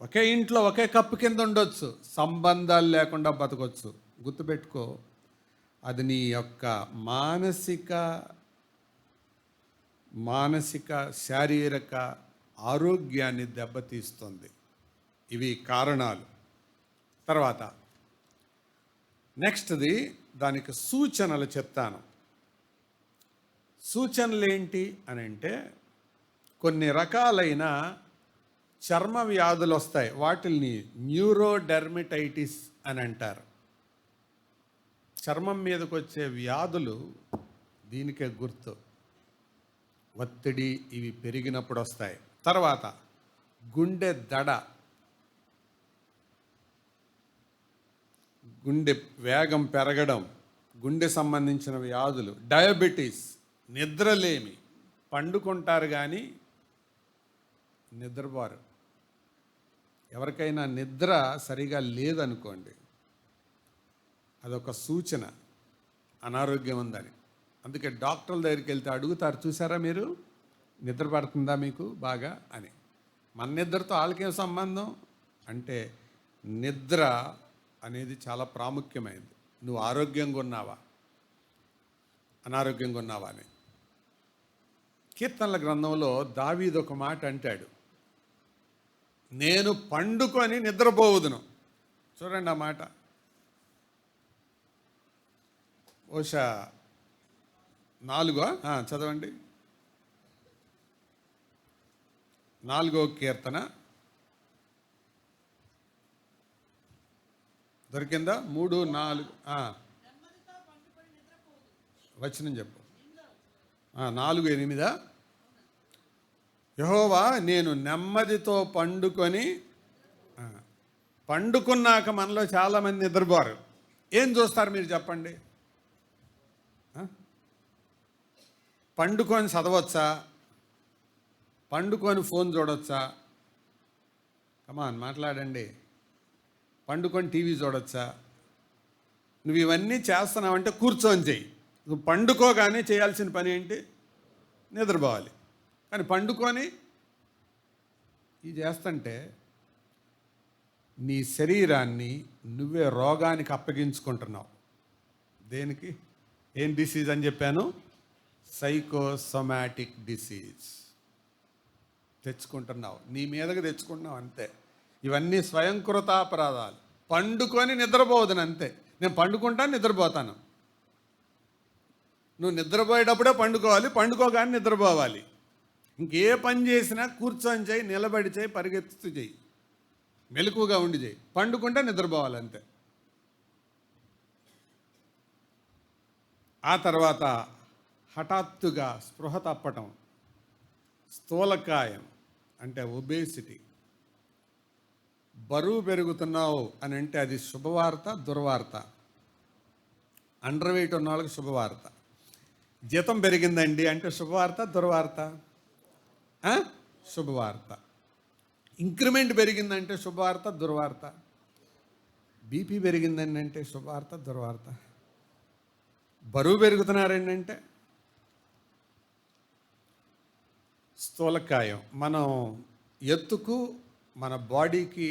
ఒకే ఇంట్లో ఒకే కప్పు కింద ఉండొచ్చు, సంబంధాలు లేకుండా బతకొచ్చు. గుర్తుపెట్టుకో, అది నీ యొక్క మానసిక శారీరక ఆరోగ్యాన్ని దెబ్బతీస్తుంది. ఇవి కారణాలు. తర్వాత నెక్స్ట్ది, దానికి సూచనలు చెప్తాను. సూచనలు ఏంటి అని అంటే, కొన్ని రకాలైన చర్మ వ్యాధులు వస్తాయి. వాటిల్ని న్యూరోడెర్మటైటిస్ అని అంటారు. చర్మం మీదకి వచ్చే వ్యాధులు దీనికే గుర్తు. ఒత్తిడి ఇవి పెరిగినప్పుడు వస్తాయి. తర్వాత గుండె దడ, గుండె వేగం పెరగడం, గుండె సంబంధించిన వ్యాధులు, డయాబెటీస్, నిద్రలేమి, పండుకుంటారు కానీ నిద్రపోరు. ఎవరికైనా నిద్ర సరిగా లేదనుకోండి, అదొక సూచన అనారోగ్యం ఉందని. అందుకే డాక్టర్ల దగ్గరికి వెళ్తే అడుగుతారు, చూసారా మీరు నిద్ర పడుతుందా మీకు బాగా అని. మన నిద్రతో వాళ్ళకేం సంబంధం అంటే, నిద్ర అనేది చాలా ప్రాముఖ్యమైనది. నువ్వు ఆరోగ్యంగా ఉన్నావా, అనారోగ్యంగా ఉన్నావా అని. కీర్తనల గ్రంథంలో దావీదు ఒక మాట అంటాడు, నేను పండుకొని నిద్రపోవుదును. చూడండి ఆ మాట. బహుశా 4వ చదవండి. 4వ కీర్తన దొరికిందా? 3, 4 వచనం చెప్పు. 4, 8. యెహోవా నేను నెమ్మదితో పండుకున్నాక మనలో చాలామంది నిద్రపోరు. ఏం చూస్తారు మీరు చెప్పండి? పండుకొని చదవచ్చా? పండుకొని ఫోన్ చూడొచ్చా? కమాన్ మాట్లాడండి. పండుకొని టీవీ చూడొచ్చా? నువ్వు ఇవన్నీ చేస్తున్నావంటే కూర్చొని చెయ్యి. నువ్వు పండుకోగానే చేయాల్సిన పని ఏంటి? నిద్రపోవాలి. కానీ పండుకొని ఇది చేస్తుంటే నీ శరీరాన్ని నువ్వే రోగానికి అప్పగించుకుంటున్నావు. దేనికి? ఏం డిసీజ్ అని చెప్పాను? సైకోసొమాటిక్ డిసీజ్ తెచ్చుకుంటున్నావు, నీ మీదకి తెచ్చుకుంటున్నావు అంతే. ఇవన్నీ స్వయంకృతాపరాధాలు. పండుకొని నిద్రపోవద్దు అంతే. నేను పండుకుంటాను, నిద్రపోతాను. నువ్వు నిద్రపోయేటప్పుడే పండుకోవాలి, పండుకోగానే నిద్రపోవాలి. ఇంకే పని చేసినా కూర్చొని చేయి, నిలబడి చేయి, పరిగెత్తుతూ చేయి, మెలకుగా ఉండి చేయి. పండుకుంటే నిద్రపోవాలి అంతే. ఆ తర్వాత హఠాత్తుగా స్పృహ తప్పటం, స్థూలకాయం అంటే ఒబేసిటీ, బరువు పెరుగుతున్నావు అని అంటే అది శుభవార్త, దుర్వార్త. అండర్ వెయిట్ ఉన్న వాళ్ళకి శుభవార్త. జీతం పెరిగిందండి అంటే శుభవార్త, దుర్వార్త? శుభవార్త. ఇంక్రిమెంట్ పెరిగిందంటే శుభవార్త, దుర్వార్త? బీపీ పెరిగిందండి అంటే శుభవార్త, దుర్వార్త? బరువు పెరుగుతున్నారండి అంటే స్థూలకాయం. మనం ఎత్తుకు మన బాడీకి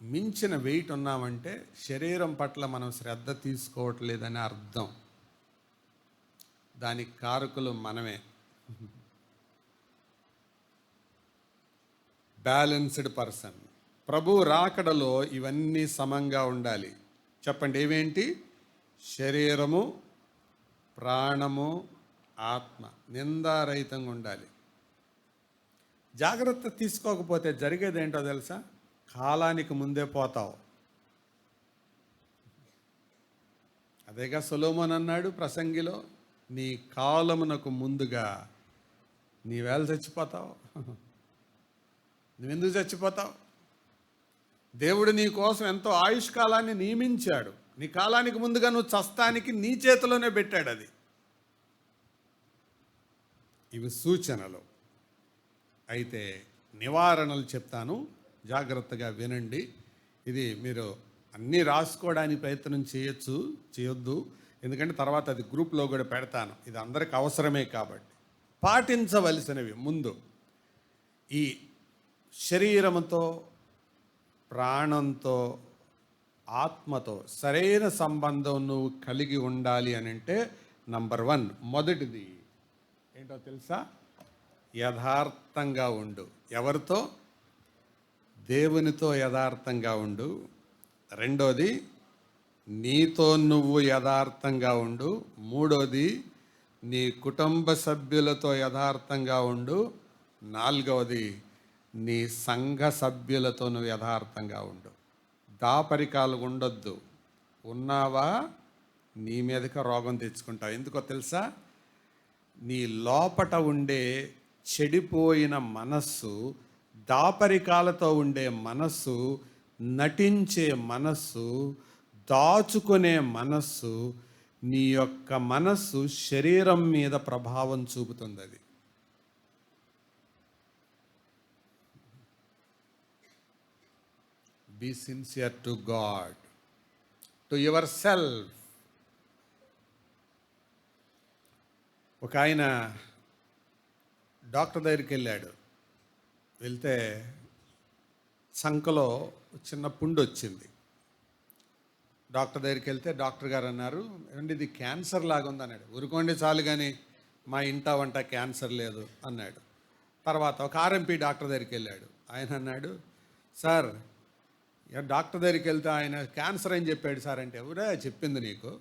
మించిన వెయిట్ ఉన్నామంటే శరీరం పట్ల మనం శ్రద్ధ తీసుకోవట్లేదని అర్థం. దానికి కారకులు మనమే. Balanced person. ప్రభు రాకడలో ఇవన్నీ సమంగా ఉండాలి. చెప్పండి, ఏవేంటి? శరీరము, ప్రాణము, ఆత్మ నిందారహితంగా ఉండాలి. జాగ్రత్త తీసుకోకపోతే జరిగేది ఏంటో తెలుసా? కాలానికి ముందే పోతావు. అదేగా సొలొమోన్ అన్నాడు ప్రసంగిలో, నీ కాలమునకు ముందుగా నీవేళ చచ్చిపోతావు. నువ్వెందుకు చచ్చిపోతావు? దేవుడు నీ కోసం ఎంతో ఆయుష్కాలాన్ని నియమించాడు. నీ కాలానికి ముందుగా నువ్వు చస్తానికి నీ చేతిలోనే పెట్టాడు అది. ఇవి సూచనలు. అయితే నివారణలు చెప్తాను, జాగ్రత్తగా వినండి. ఇది మీరు అన్నీ రాసుకోవడానికి ప్రయత్నం చేయొద్దు, ఎందుకంటే తర్వాత అది గ్రూప్లో కూడా పెడతాను. ఇది అందరికి అవసరమే కాబట్టి. పాటించవలసినవి ముందు, ఈ శరీరంతో, ప్రాణంతో, ఆత్మతో సరైన సంబంధం నువ్వు కలిగి ఉండాలి అని అంటే నంబర్ 1, మొదటిది ఏంటో తెలుసా? యథార్థంగా ఉండు. ఎవరితో? దేవునితో యథార్థంగా ఉండు. రెండోది, నీతో నువ్వు యథార్థంగా ఉండు. మూడోది, నీ కుటుంబ సభ్యులతో యథార్థంగా ఉండు. నాలుగవది, నీ సంఘ సభ్యులతో నువ్వు యథార్థంగా ఉండు. దాపరికాలు ఉండొద్దు. ఉన్నావా నీ మీదకి రోగం తెచ్చుకుంటావు. ఎందుకో తెలుసా? నీ లోపట ఉండే చెడిపోయిన మనస్సు, దాపరికాలతో ఉండే మనస్సు, నటించే మనస్సు, దాచుకునే మనస్సు, నీ యొక్క మనస్సు శరీరం మీద ప్రభావం చూపుతుంది. అది be sincere to God, to yourself. ఒక ఆయన డాక్టర్ దగ్గరికి వెళ్ళాడు. వెళ్తే సంకలో చిన్న పుండు వచ్చింది. డాక్టర్ దగ్గరికి వెళ్తే డాక్టర్ గారు అన్నారు, ఏమండి ఇది క్యాన్సర్ లాగా ఉంది అన్నాడు. ఊరుకోండి చాలు కానీ మా ఇంట వంట క్యాన్సర్ లేదు అన్నాడు. తర్వాత ఒక ఆర్ఎంపీ డాక్టర్ దగ్గరికి వెళ్ళాడు. ఆయన అన్నాడు, సార్ డాక్టర్ దగ్గరికి వెళ్తే ఆయన క్యాన్సర్ అని చెప్పాడు సార్. అంటే ఎవరే చెప్పింది నీకు?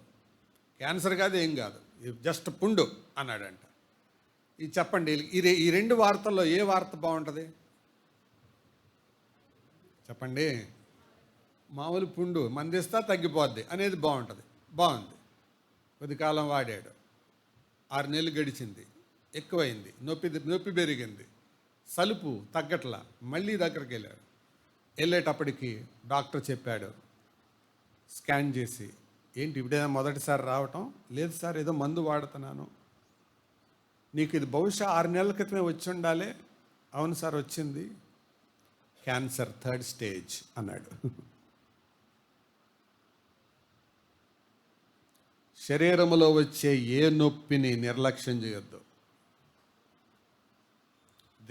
క్యాన్సర్ కాదు, ఏం కాదు, జస్ట్ పుండు అన్నాడంట. ఇది చెప్పండి, ఈ రెండు వార్తల్లో ఏ వార్త బాగుంటుంది? చెప్పండి. మామూలు పుండు మందిస్తా తగ్గిపోద్ది అనేది బాగుంటుంది. బాగుంది. కొద్ది కాలం వాడాడు, 6 నెలలు గడిచింది, ఎక్కువైంది, నొప్పి పెరిగింది, సలుపు తగ్గట్లా. మళ్ళీ దగ్గరికి వెళ్ళాడు. వెళ్ళేటప్పటికి డాక్టర్ చెప్పాడు, స్కాన్ చేసి, ఏంటి ఇప్పుడేనా మొదటిసారి రావటం? లేదు సార్, ఏదో మందు వాడుతున్నాను. నీకు ఇది బహుశా 6 నెలల క్రితమే వచ్చి ఉండాలి. అవును సార్ వచ్చింది. క్యాన్సర్ 3rd స్టేజ్ అన్నాడు. శరీరంలో వచ్చే ఏ నొప్పిని నిర్లక్ష్యం చేయొద్దు.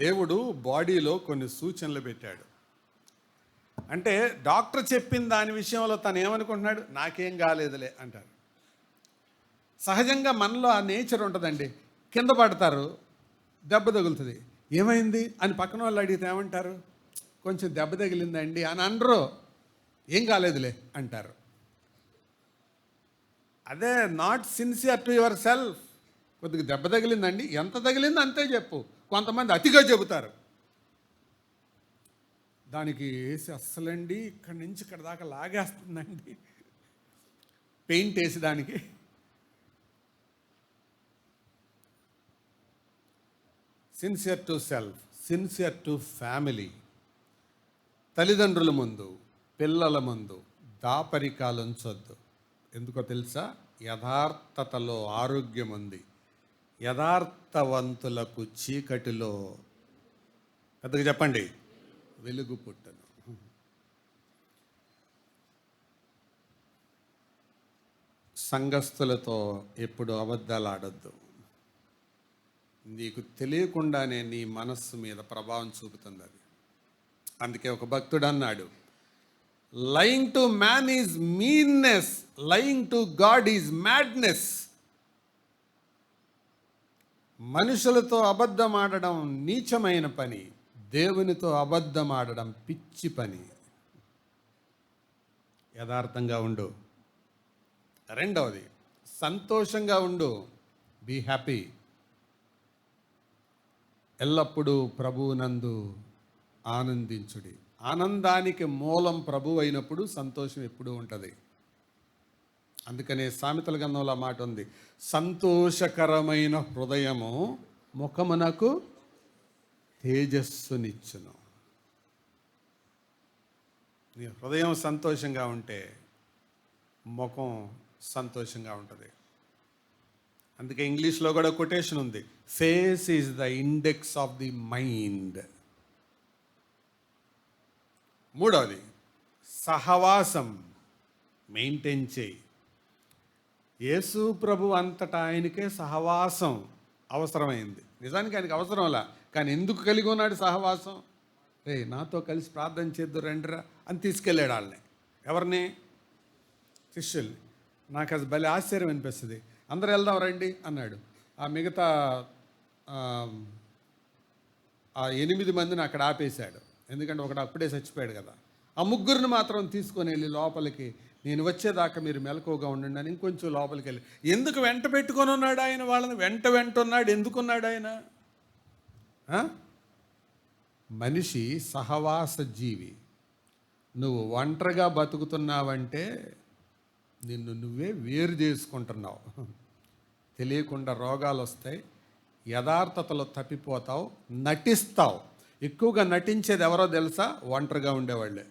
దేవుడు బాడీలో కొన్ని సూచనలు పెట్టాడు. అంటే డాక్టర్ చెప్పిన దాని విషయంలో తను ఏమనుకుంటున్నాడు? నాకేం కాలేదులే అంటారు. సహజంగా మనలో ఆ నేచర్ ఉంటుందండి. కింద పడతారు, దెబ్బ తగులుతుంది, ఏమైంది అని పక్కన వాళ్ళు అడిగితే ఏమంటారు? కొంచెం దెబ్బ తగిలిందండి అని అనరు, ఏం కాలేదులే అంటారు. అదే not sincere to your self. కొద్దిగా దెబ్బ తగిలిందండి, ఎంత తగిలింది అంతే చెప్పు. కొంతమంది అతిగా చెబుతారు. దానికి వేసి అస్సలండి ఇక్కడి నుంచి ఇక్కడ దాకా లాగేస్తుందండి పెయింట్ వేసి దానికి. Sincere to self, sincere to family. తల్లిదండ్రుల ముందు, పిల్లల ముందు దాపరికాలు ఉంచొద్దు. ఎందుకో తెలుసా? యథార్థతలో ఆరోగ్యం ఉంది. యథార్థవంతులకు చీకటిలో, పెద్దగా చెప్పండి, వెలుగు పుట్టను. సంఘస్థులతో ఎప్పుడు అబద్ధాలు ఆడొద్దు. నీకు తెలియకుండానే నీ మనస్సు మీద ప్రభావం చూపుతుంది అది. అందుకే ఒక భక్తుడు అన్నాడు, lying to man is meanness, lying to God is madness. మనుషులతో అబద్ధం ఆడడం నీచమైన పని, దేవునితో అబద్ధం ఆడడం పిచ్చి పని. యథార్థంగా ఉండు. రెండవది, సంతోషంగా ఉండు. Be happy. ఎల్లప్పుడూ ప్రభువునందు ఆనందించుడి. ఆనందానికి మూలం ప్రభువు అయినప్పుడు సంతోషం ఎప్పుడూ ఉంటుంది. అందుకనే సామెతల గ్రంథంలో మాట ఉంది, సంతోషకరమైన హృదయము ముఖమునకు తేజస్సునిచ్చును. నీ హృదయం సంతోషంగా ఉంటే ముఖం సంతోషంగా ఉంటుంది. అందుకే ఇంగ్లీష్లో కూడా కొటేషన్ ఉంది, face is the index of the mind. మూడవది, సహవాసం మెయింటైన్ చేయి. యేసు ప్రభు అంతటా ఆయనకే సహవాసం అవసరమైంది. నిజానికి ఆయనకి అవసరంలా, కానీ ఎందుకు కలిగి ఉన్నాడు సహవాసం? రే నాతో కలిసి ప్రార్థన చేద్దు రండిరా అని తీసుకెళ్ళాడు వాళ్ళని. ఎవరిని? శిష్యుల్ని. నాకు అది భలే ఆశ్చర్యం అనిపిస్తుంది. అందరూ వెళ్దాం రండి అన్నాడు. ఆ మిగతా 8 మందిని అక్కడ ఆపేశాడు. ఎందుకంటే ఒకడు అప్పుడే చచ్చిపోయాడు కదా. ఆ ముగ్గురిని మాత్రం తీసుకొని వెళ్ళి లోపలికి, నేను వచ్చేదాకా మీరు మెలకువగా ఉండండి అని ఇంకొంచెం లోపలికి వెళ్ళి. ఎందుకు వెంట పెట్టుకొని ఉన్నాడు ఆయన వాళ్ళని? వెంట ఉన్నాడు. ఎందుకున్నాడు ఆయన? మనిషి సహవాస జీవి. నువ్వు ఒంటరిగా బతుకుతున్నావంటే నిన్ను నువ్వే వేరు చేసుకుంటున్నావు. తెలియకుండా రోగాలు వస్తాయి, యథార్థతలో తప్పిపోతావు, నటిస్తావు. ఎక్కువగా నటించేది ఎవరో తెలుసా? ఒంటరిగా ఉండేవాళ్ళే.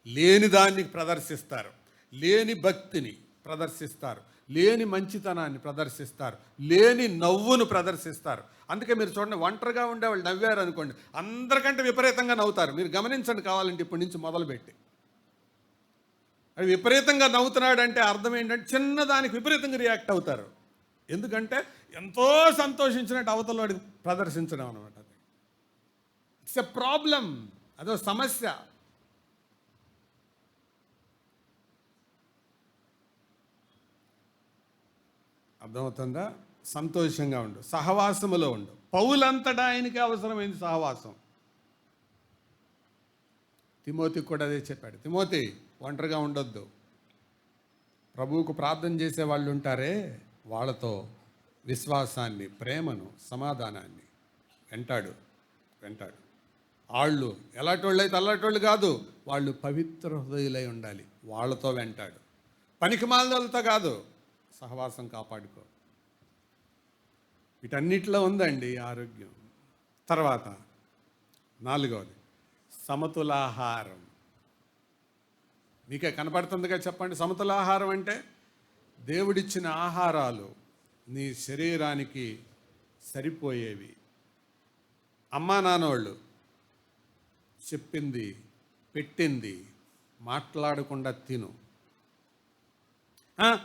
లేని దాన్ని ప్రదర్శిస్తారు, లేని భక్తిని ప్రదర్శిస్తారు, లేని మంచితనాన్ని ప్రదర్శిస్తారు, లేని నవ్వును ప్రదర్శిస్తారు. అందుకే మీరు చూడండి, ఒంటరిగా ఉండేవాళ్ళు నవ్వారు అనుకోండి, అందరికంటే విపరీతంగా నవ్వుతారు. మీరు గమనించండి కావాలంటే ఇప్పటి నుంచి మొదలుపెట్టి. అది విపరీతంగా నవ్వుతున్నాడంటే అర్థం ఏంటంటే చిన్నదానికి విపరీతంగా రియాక్ట్ అవుతారు. ఎందుకంటే ఎంతో సంతోషించినట్టు అవతల వాడికి ప్రదర్శించడం అనమాట. అది ఇట్స్ ఎ ప్రాబ్లం, అదో సమస్య. అర్థమవుతుందా? సంతోషంగా ఉండు, సహవాసములో ఉండు. పౌలంతటా ఆయనకి అవసరమైంది సహవాసం. తిమోతికి కూడా అదే చెప్పాడు. తిమోతి, ఒంటరిగా ఉండొద్దు. ప్రభువుకు ప్రార్థన చేసే వాళ్ళు ఉంటారే, వాళ్ళతో విశ్వాసాన్ని, ప్రేమను, సమాధానాన్ని వెంటాడు. వాళ్ళు ఎలాంటోళ్ళు అయితే అలాంటోళ్ళు కాదు, వాళ్ళు పవిత్ర హృదయులై ఉండాలి. వాళ్ళతో వెంటాడు. పనికిమాలినోళ్ళతో కాదు, సహవాసం కాపాడుకో. వీటన్నిటిలో ఉందండి ఆరోగ్యం. తర్వాత 4వది, సమతులాహారం. మీకే కనపడుతుందిగా, చెప్పండి. సమతులాహారం అంటే దేవుడిచ్చిన ఆహారాలు నీ శరీరానికి సరిపోయేవి. అమ్మా నాన్నోళ్ళు చెప్పింది, పెట్టింది మాట్లాడకుండా తిను.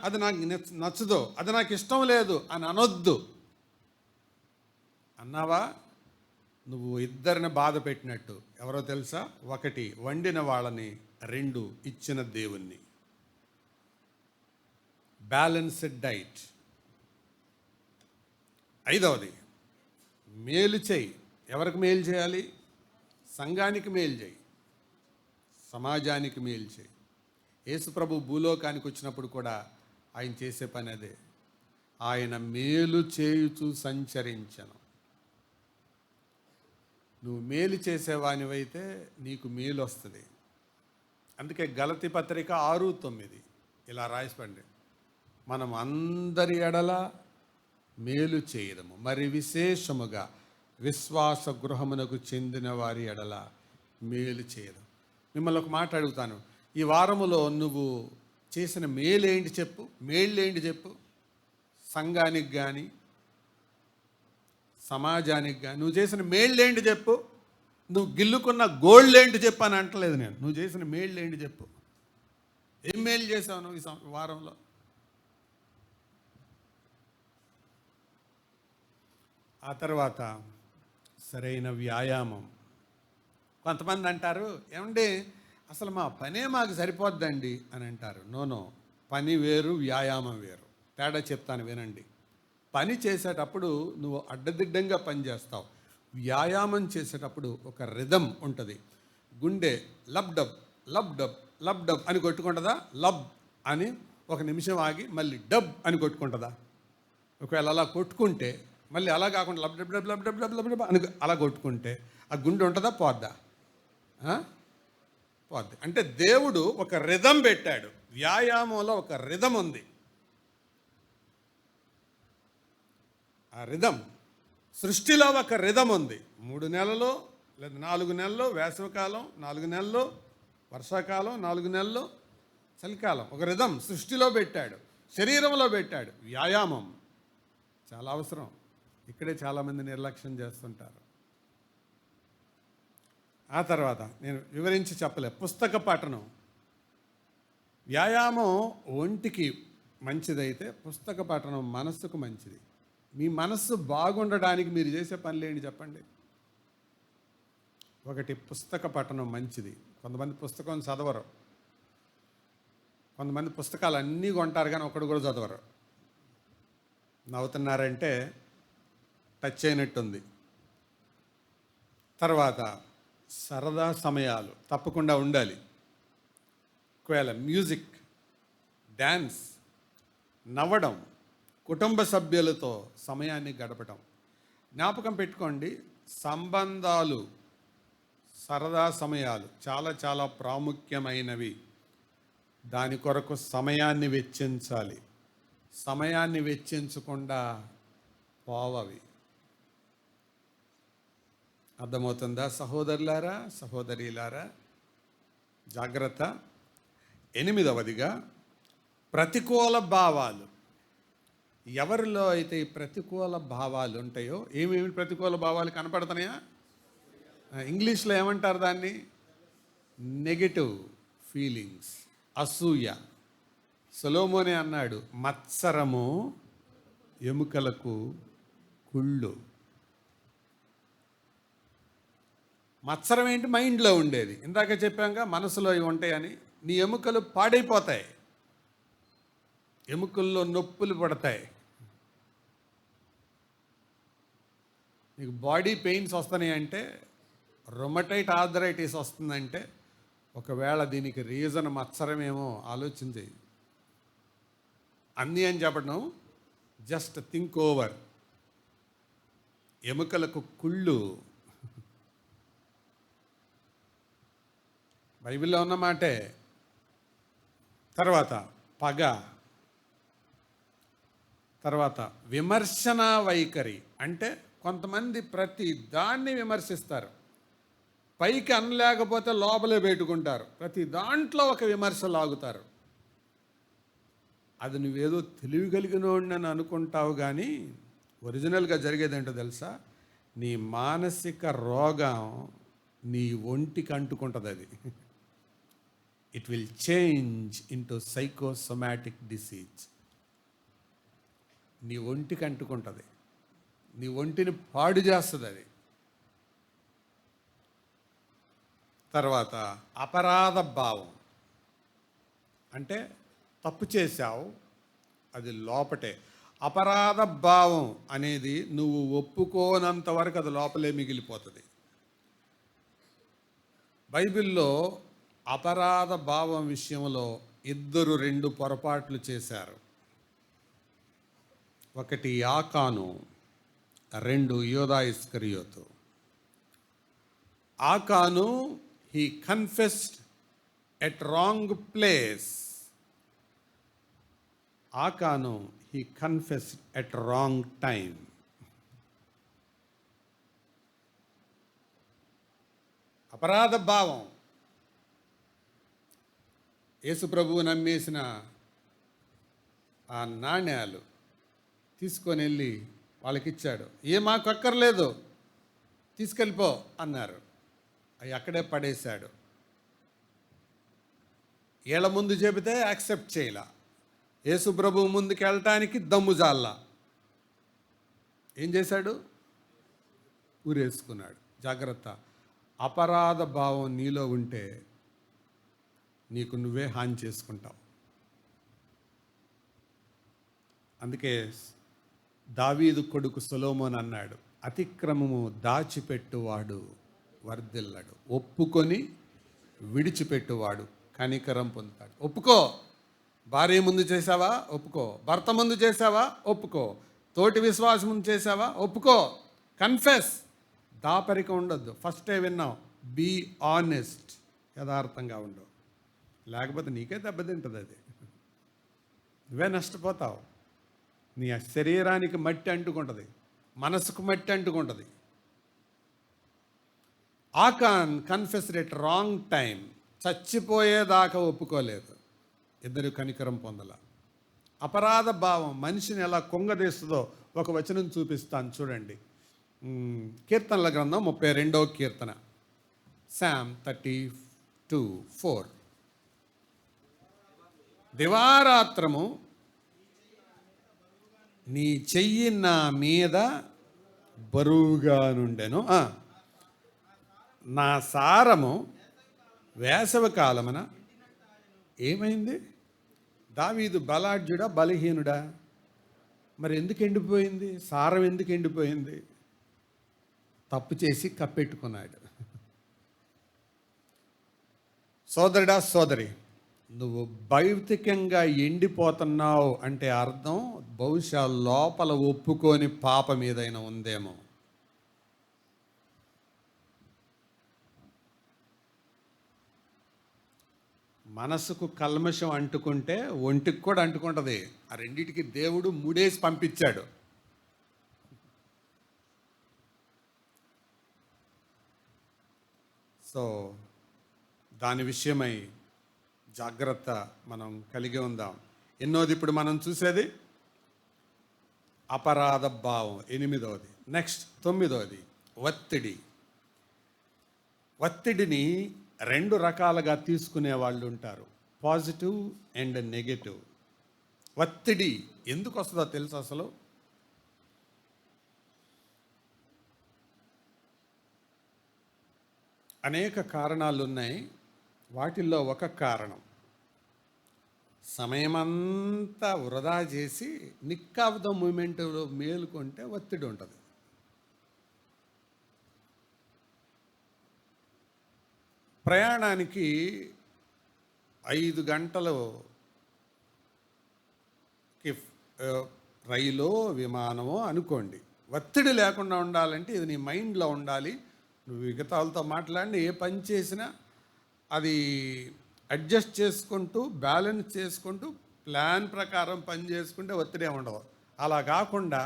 అది నాకు నచ్చదు, అది నాకు ఇష్టం లేదు అని అనొద్దు. అన్నావా నువ్వు ఇద్దరిని బాధ పెట్టినట్టు. ఎవరో తెలుసా? 1 వండిన వాళ్ళని, 2 ఇచ్చిన దేవుణ్ణి. Balanced diet. 5వది, మేలు చేయి. ఎవరికి మేలు చేయాలి? సంఘానికి మేలు చేయి, సమాజానికి మేలు చేయి. యేసుప్రభు భూలోకానికి వచ్చినప్పుడు కూడా ఆయన చేసే పని అదే. ఆయన మేలు చేయుచు సంచరించను. నువ్వు మేలు చేసేవానివైతే నీకు మేలు వస్తుంది. అందుకే గలతీ పత్రిక 6:9 ఇలా రాసిపండి, మనం అందరి ఎడల మేలు చేయడము, మరి విశేషముగా విశ్వాస గృహమునకు చెందిన వారి ఎడల మేలు చేయడం. మిమ్మల్ని ఒక మాట అడుగుతాను, ఈ వారములో నువ్వు చేసిన మేలేంటి చెప్పు? మేళ్ళేంటి చెప్పు? సంఘానికి కానీ సమాజానికి కానీ నువ్వు చేసిన మేళ్ళేంటి చెప్పు? నువ్వు గిల్లుకున్న గోల్డ్ ఏంటి చెప్పు అని అంటలేదు నేను. నువ్వు చేసిన మేళ్ళేంటి చెప్పు? ఏం మేలు చేసావు నువ్వు ఈ వారంలో? ఆ తర్వాత సరైన వ్యాయామం. కొంతమంది అంటారు, ఏమండి అసలు మా పనే మాకు సరిపోద్దండి అని అంటారు. నో, పని వేరు, వ్యాయామం వేరు. తేడా చెప్తాను వినండి. పని చేసేటప్పుడు నువ్వు అడ్డదిడ్డంగా పని చేస్తావు. వ్యాయామం చేసేటప్పుడు ఒక రిథం ఉంటుంది. గుండె lub dub lub dub lub dub అని కొట్టుకుంటుందా? లబ్ అని ఒక నిమిషం ఆగి మళ్ళీ డబ్ అని కొట్టుకుంటుందా? ఒకవేళ అలా కొట్టుకుంటే మళ్ళీ అలా కాకుండా lub dub dub lub dub dub lub dub అని అలా కొట్టుకుంటే ఆ గుండె ఉంటుందా, పోద్దా? పోద్ది. అంటే దేవుడు ఒక రిథం పెట్టాడు. వ్యాయామంలో ఒక రిథం ఉంది. ఆ రిథం, సృష్టిలో ఒక రిథం ఉంది. 3 నెలలు లేదా 4 నెలలు వేసవికాలం, 4 నెలలు వర్షాకాలం, 4 నెలలు చలికాలం. ఒక రిథం సృష్టిలో పెట్టాడు, శరీరంలో పెట్టాడు. వ్యాయామం చాలా అవసరం. ఇక్కడే చాలామంది నిర్లక్ష్యం చేస్తుంటారు. ఆ తర్వాత నేను వివరించి చెప్పలే, పుస్తక పఠనం. వ్యాయామం ఒంటికి మంచిదైతే పుస్తక పఠనం మనస్సుకు మంచిది. మీ మనస్సు బాగుండడానికి మీరు చేసే పనులు ఏంటి చెప్పండి? ఒకటి, పుస్తక పఠనం మంచిది. కొంతమంది పుస్తకం చదవరు, కొంతమంది పుస్తకాలు అన్నీ కొంటారు కానీ ఒకడు కూడా చదవరు. నవ్వుతున్నారంటే టచ్ అయినట్టుంది. తర్వాత సరదా సమయాలు తప్పకుండా ఉండాలి. ఒకవేళ మ్యూజిక్, డ్యాన్స్, నవ్వడం, కుటుంబ సభ్యులతో సమయాన్ని గడపడం. జ్ఞాపకం పెట్టుకోండి, సంబంధాలు, సరదా సమయాలు చాలా చాలా ప్రాముఖ్యమైనవి. దాని కొరకు సమయాన్ని వెచ్చించాలి. సమయాన్ని వెచ్చించకుండా పోవవి. అర్థమవుతుందా సహోదరులారా, సహోదరీలారా? జాగ్రత్త. 8వదిగా ప్రతికూల భావాలు. ఎవరిలో అయితే ఈ ప్రతికూల భావాలు ఉంటాయో, ఏమేమి ప్రతికూల భావాలు కనపడుతున్నాయా? ఇంగ్లీష్లో ఏమంటారు దాన్ని? నెగటివ్ ఫీలింగ్స్, అసూయ. సొలొమోనే అన్నాడు, మత్సరము ఎముకలకు కుళ్ళు. మత్సరం ఏంటి? మైండ్లో ఉండేది. ఇందాక చెప్పాక మనసులో ఇవి ఉంటాయని. నీ ఎముకలు పాడైపోతాయి, ఎముకల్లో నొప్పులు పడతాయి, నీకు బాడీ పెయిన్స్ వస్తున్నాయి అంటే, రొమటైట్ ఆర్థరైటిస్ వస్తుందంటే, ఒకవేళ దీనికి రీజన్ మత్సరమేమో ఆలోచించి. అన్నీ అని చెప్పడం, జస్ట్ థింక్ ఓవర్. ఎముకలకు కుళ్ళు బైబిల్లో ఉన్న మాటే. తర్వాత పగ, తర్వాత విమర్శన వైఖరి. అంటే కొంతమంది ప్రతి దాన్ని విమర్శిస్తారు, పైకి అనలేకపోతే లోపలే పెట్టుకుంటారు, ప్రతి దాంట్లో ఒక విమర్శ లాగుతారు. అది నువ్వేదో తెలివి కలిగినోడిని అనుకుంటావు కానీ ఒరిజినల్గా జరిగేది ఏంటో తెలుసా? నీ మానసిక రోగం నీ ఒంటికి అంటుకుంటుంది. అది it will change into psychosomatic disease. నీ ఒంటికి అంటుకుంటుంది, నీ ఒంటిని పాడు చేస్తుంది అది. తర్వాత అపరాధ భావం. అంటే తప్పు చేశావు, అది లోపటే. అపరాధ భావం అనేది నువ్వు ఒప్పుకోనంత వరకు అది లోపలే మిగిలిపోతుంది. బైబిల్లో అపరాధ భావం విషయంలో 2 పొరపాట్లు చేశారు. ఒకటి ఆకాను, 2 యోధా ఇస్కరియోతు. ఆకాను, he confessed at wrong place. ఆకాను, he confessed at wrong time. అపరాధ భావం. యేసు ప్రభువు నమ్మేసిన ఆ నాణ్యాలు తీసుకొని వెళ్ళి వాళ్ళకిచ్చాడు. మాకు అక్కర్లేదు, తీసుకెళ్ళిపో అన్నారు. అవి అక్కడే పడేశాడు. ఏళ్ళ ముందు చెబితే యాక్సెప్ట్ చేయలా. యేసు ప్రభువు ముందుకు వెళ్ళటానికి దమ్ము జాల్లా. ఏం చేశాడు? ఊరేసుకున్నాడు. జాగ్రత్త. అపరాధ భావం నీలో ఉంటే నీకు నువ్వే హాని చేసుకుంటావు. అందుకే దావీదు కొడుకు సొలొమోను అన్నాడు, అతిక్రమము దాచిపెట్టువాడు వర్ధిల్లడు, ఒప్పుకొని విడిచిపెట్టువాడు కనికరం పొందుతాడు. ఒప్పుకో, భార్య ముందు చేసావా ఒప్పుకో, భర్త ముందు చేసావా ఒప్పుకో, తోటి విశ్వాసం ముందు చేసావా ఒప్పుకో, కన్ఫెస్. దాపరిక ఉండొద్దు. ఫస్టే విన్నాం, బీ ఆనెస్ట్, యథార్థంగా ఉండవు. లేకపోతే నీకే దెబ్బతింటుంది, అది నువ్వే నష్టపోతావు. నీ శరీరానికి మట్టి అంటుకుంటుంది, మనసుకు మట్టి అంటుకుంటుంది. Achan confessed at wrong time, చచ్చిపోయేదాకా ఒప్పుకోలేదు. ఇద్దరు కనికరం పొందల. అపరాధ భావం మనిషిని ఎలా కుంగదీస్తుందో ఒక వచనం చూపిస్తాను చూడండి. కీర్తనల గ్రంథం 32వ కీర్తన, Psalm 32:4. దివారాత్రము నీ చెయ్యి నా మీద బరువుగా నుండెను, నా సారము వేసవి కాలమున ఏమైంది? దావీదు బలాఢ్యుడా బలహీనుడా? మరి ఎందుకు ఎండిపోయింది? సారం ఎందుకు ఎండిపోయింది? తప్పు చేసి కప్పెట్టుకున్నాడు. సోదరుడా సోదరి, నువ్వు భౌతికంగా ఎండిపోతున్నావు అంటే అర్థం బహుశా లోపల ఒప్పుకొని పాపం ఏదైనా ఉందేమో. మనసుకు కల్మషం అంటుకుంటే ఒంటికి కూడా అంటుకుంటుంది. ఆ రెండిటికి దేవుడు ముడేసి పంపించాడు. సో దాని విషయమై జాగ్రత్త మనం కలిగి ఉందాం. ఎన్నోది ఇప్పుడు మనం చూసేది అపరాధ భావం, 8వది. నెక్స్ట్ 9వది ఒత్తిడి. ఒత్తిడిని 2 రకాలుగా తీసుకునే వాళ్ళు ఉంటారు, పాజిటివ్ అండ్ నెగటివ్. ఒత్తిడి ఎందుకు వస్తుందో తెలుసు? అసలు అనేక కారణాలు ఉన్నాయి. వాటిల్లో ఒక కారణం, సమయమంతా వృధా చేసి నిక్ ఆఫ్ ద మూమెంట్లో మేలుకుంటే ఒత్తిడి ఉంటుంది. ప్రయాణానికి 5 గంటలు రైలో విమానమో అనుకోండి. ఒత్తిడి లేకుండా ఉండాలంటే ఇది నీ మైండ్లో ఉండాలి. నువ్వు మిగతాలతో మాట్లాడి ఏ పని చేసినా అది అడ్జస్ట్ చేసుకుంటూ బ్యాలెన్స్ చేసుకుంటూ ప్లాన్ ప్రకారం పని చేసుకుంటే ఒత్తిడి ఉండదు. అలా కాకుండా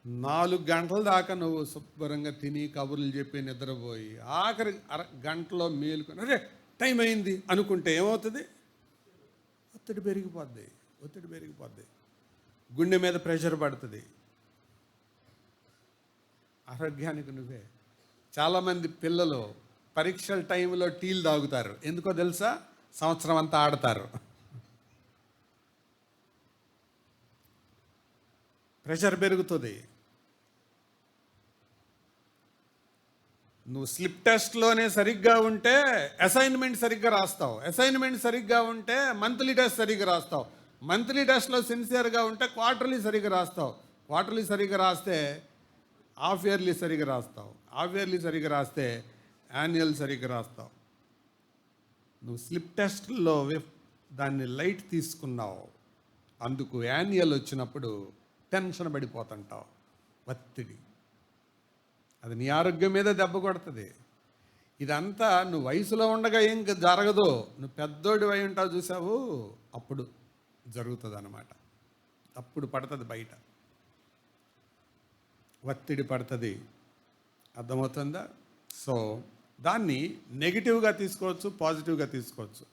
4 గంటల దాకా నువ్వు శుభ్రంగా తిని కబుర్లు చెప్పి నిద్రపోయి ఆఖరి గంటలో మేలుకొని అరే టైం అయింది అనుకుంటే ఏమవుతుంది? ఒత్తిడి పెరిగిపోద్ది. గుండె మీద ప్రెషర్ పడుతుంది. ఆరోగ్యానికి నువ్వే. చాలామంది పిల్లలు పరీక్షల టైంలో టీలు తాగుతారు. ఎందుకో తెలుసా? సంవత్సరం అంతా ఆడతారు. ప్రెషర్ పెరుగుతుంది. నువ్వు స్లిప్ టెస్ట్లోనే సరిగ్గా ఉంటే అసైన్మెంట్ సరిగ్గా రాస్తావు. అసైన్మెంట్ సరిగ్గా ఉంటే మంత్లీ టెస్ట్ సరిగ్గా రాస్తావు. మంత్లీ టెస్ట్లో సిన్సియర్గా ఉంటే క్వార్టర్లీ సరిగ్గా రాస్తావు. క్వార్టర్లీ సరిగ్గా రాస్తే హాఫ్ ఇయర్లీ సరిగ్గా రాస్తావు. హాఫ్ ఇయర్లీ సరిగ్గా రాస్తే యాన్యువల్ సరిగ్గా రాస్తావు. నువ్వు స్లిప్ టెస్ట్లో దాన్ని లైట్ తీసుకున్నావు. అందుకు యాన్యువల్ వచ్చినప్పుడు టెన్షన్ పడిపోతుంటావు. ఒత్తిడి అది నీ ఆరోగ్యం మీద దెబ్బ కొడుతుంది. ఇదంతా నువ్వు వయసులో ఉండగా ఏం జరగదు. నువ్వు పెద్దోడి అయి ఉంటావు చూసావు, అప్పుడు జరుగుతుంది అన్నమాట. అప్పుడు పడుతుంది బయట, ఒత్తిడి పడుతుంది. అర్థమవుతుందా? సో దాన్ని నెగిటివ్గా తీసుకోవచ్చు, పాజిటివ్గా తీసుకోవచ్చు.